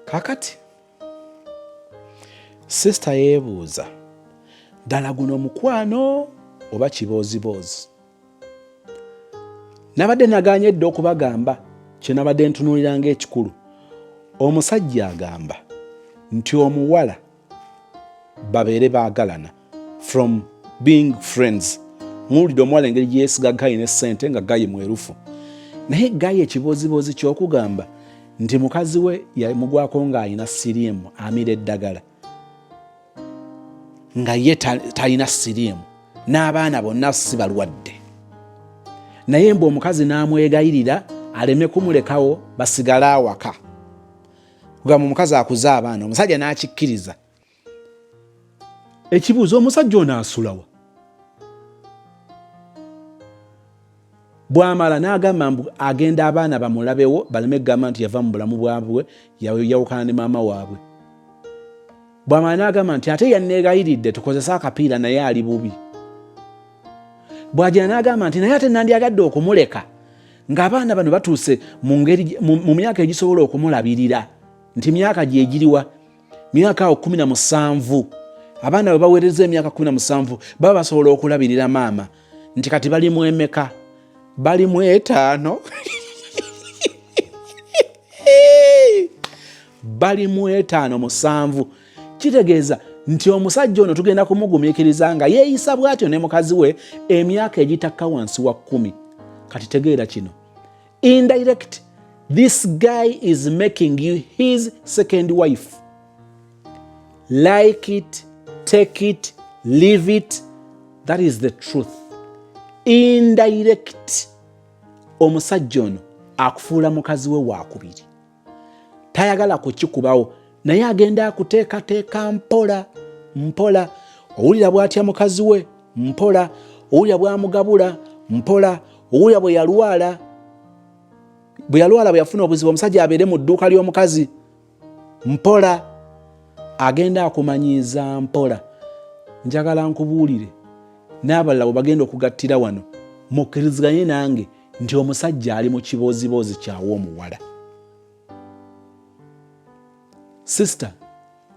Kakati sisita yeebuuza ddala guno mukwano oba kibooziboozi? Nabadde naganyedde okubagamba kye nabadde ntunuulira ng'ekikulu. Omusajja agamba nti omuwala babeere baagalana from being friends. Muwulidde omuwala engeri gye yeesiga Gayi n'essente nga Gayi mwerufu. Naye Gayi ekibooziboozi ky'okugamba nti mukazi we yamugwako ng'alina siriimu amira eddagala nga ye talina siriimu n'abaana bonna si balwadde. Naye mbu omukazi n'amwegayirira aleme kumulekawo basigale awaka. Kugamba omukazi akuze abaana, omusajja n'akikkiriza. Ekibuuzo, omusajja ono asulawa? Bw'amala n'agamba mbu agenda abaana bamulabewo baleme kugamba nti yava mu bulamu bwabwe yawukana ne maama waabwe. Bw'amala n'agamba nti ate yanneegayiridde tukozese akapiira naye ali bubi. Bw'ajja n'agamba nti naye ate nandyagadde okumuleka ng'abaana bano batuuse mu myaka egisobola okumulabirira nti myaka gye giriwa? Myaka 17. Abaana bwe baweereza emyaka 17 baba basobola okulabirira maama nti kati bali mu emeka? Bali mu 5. Bali mu 5-7. Kitegeeza nti omusajja ono tugenda kumugumiikiriza nga yeeyisa bw'atyo ne mukazi we emyaka egitakka wansi wa 10. Kati tegeera kino. Indirect, this guy is making you his second wife. Like it, take it, leave it. That is the truth. Indirect, omusajja ono akufuula mukazi we wakubiri. Tayagala kukikubawo naye agenda akuteekateeka mpola mpola. Owulira bw'atya mukazi we mpola. Owulira bw'amugabula mpola. Owulira bwe yalwala bwe yafuna obuzibu omusajja abeere mu dduuka ly'omukazi mpola agenda akumanyiza mpola. Njagala nkubuulire n'abalala bagenda okugattira wano mukkiriziganye nange nti omusajja ali mu kibooziboozi kyawe omuwala. Sister,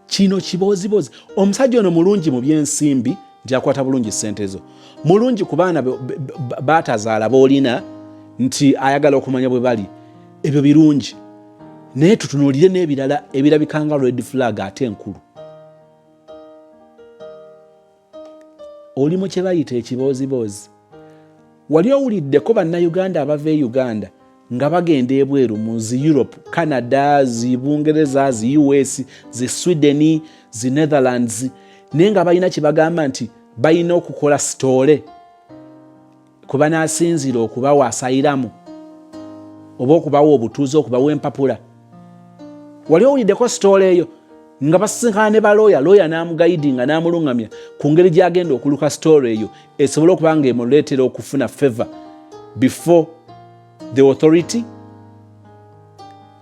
kino kibooziboozi. Omusajja ono mulungi mu byensimbi nti akwata bulungi ssente zo, mulungi ku baana baatazaala boolina nti ayagala okumanya bwe bali, ebyo birungi, naye tutunuulire n'ebirala ebirabika nga red flag ate enkulu. Oli mu kye bayita ekibooziboozi. Wali owuliddeko bannayuganda abava e Uganda nga bagenda ebweru mu zi Europe, Canada, zi Bungereza, zi US, zi Sweden, zi Netherlands, naye nga balina kye bagamba nti balina okukola sitole kuba n'asinzira okubawa asayiramu oba okubawa obutuuzi, okubawa empapula. Wali owuliddeko sitole eyo nga basisinkana ne balooya, looya n'amugayidinga n'amulungamya ku ngeri gy'agenda okuluka sitole eyo esobole okuba nga emuleetera okufuna favor before the authority.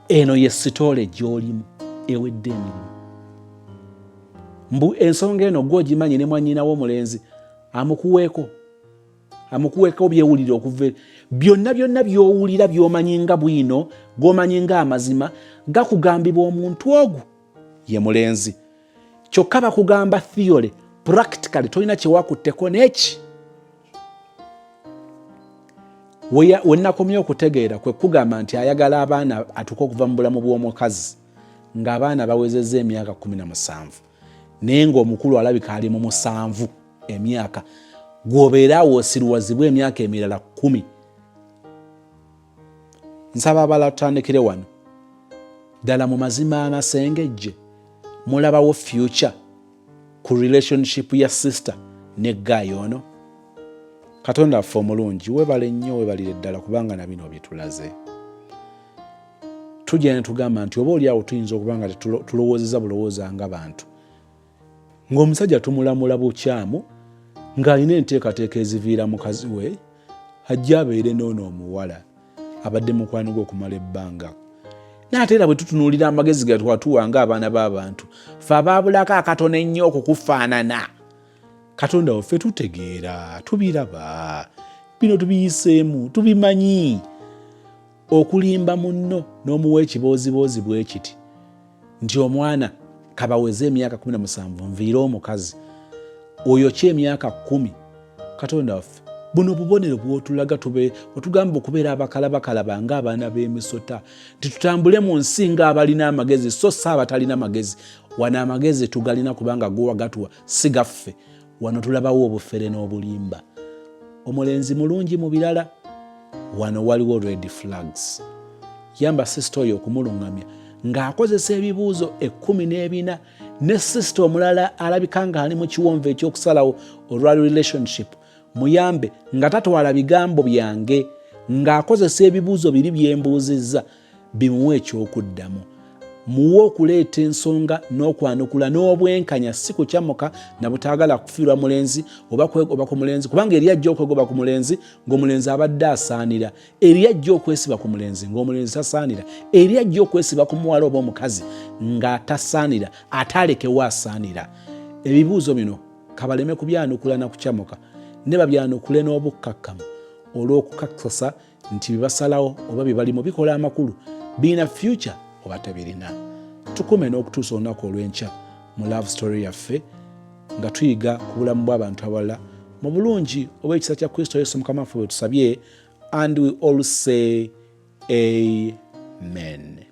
Eno ye sitole gy'olimu ewedde emirimu. Mbu ensonga eno gw'ogimanyi ne mwannyinawo omulenzi amukuweeko byewulira okuva byonna by'owulira by'omanyi nga bwino, gw'omanyi nga amazima, gakugambibwa omuntu ogwo ye mulenzi. Kyokka bakugamba theory, practically tolina kyewakutteko n'eki. We nakomye okutegeera kwe kugamba nti ayagala abaana atuuke okuva mu bulamu bw'omukazi ng'abaana bawezezza emyaka 17, naye ng'omukulu alabika ali mu 7 emyaka, gw'obeera awo osiriwazibwa emyaka emirala 10. Nsaba abala tutandikire wano. Ddala mu mazima amasengejje mulabawo future ku relationship ya sister ne guy ono. Katonda affe omulungi, webale nnyo, webalire ddala kubanga na bino byetulaze. Tujja ne tugamba nti oba oli awo tuyinza okuba nga tulowoozeza bulowooza ng'abantu, ng'omusajja tumulamula bukyamu ng'alina enteekateeka eziviira mukazi we ajja abeere n'ono omuwala abadde mukwano gwe okumala ebbanga. N'ate era bwe tutunuulira amagezi ge twatuwa ng'abaana b'abantu, ffe abaabulako akatono ennyo okukufaanana, Katonda waffe tutegeera, tubiraba, bino tubiyiseemu, tubimanyi. Okulimba munno n'omuwa ekibooziboozi bwe kiti nti omwana kabaweze emyaka 17 nviire omukazi oyo ki emyaka 10. Katonda waffe buno bubonero bw'otulaga otugamba okubeera abakalabakalaba ng'abaana b'emisota, nti tutambule mu nsi ng'abalina amagezi so si abatalina amagezi. Wano amagezi tugalina kubanga gwe wagatuwa si gaffe. Wano tulabawo obufere n'obulimba. Omulenzi mulungi mu birala, wano waliwo red flags. Yamba sister oyo okumulungamya ng'akozesa ebibuuzo 14 ne sister omulala alabika nga ali mu kiwonvu ekyokusalawo olwa relationship, muyambe nga tatwala bigambo byange, ng'akozesa ebibuuzo biri byembuuzizza bimuwe ekyokuddamu. Muwe okuleeta ensonga n'okwanukula n'obwenkanya si kukyamuka na butaagala kufiirwa mulenzi oba kwegoba ku mulenzi, kubanga eri ajja okwegoba ku mulenzi ng'omulenzi abadde asaanira, eri ajja okwesiba ku mulenzi ng'omulenzi tasaanira, eri ajja okwesiba ku muwala oba omukazi ng'atasaanira, atalekewo asaanira. Ebibuuzo bino kabaleme kubyanukula na kukyamuka, ne babyanukule n'obukkakkamu olw'okukakasa nti bibasalawo oba bibalimu bikola amakulu, biina future oba tebirina. Tukume n'okutuusa olunaku olw'enkya mu love story yaffe nga tuyiga ku bulamu bw'abantu abalala mu bulungi obw'ekisa kya Kristo Yesu Mukama waffe bwe tusabye, and we all say amen.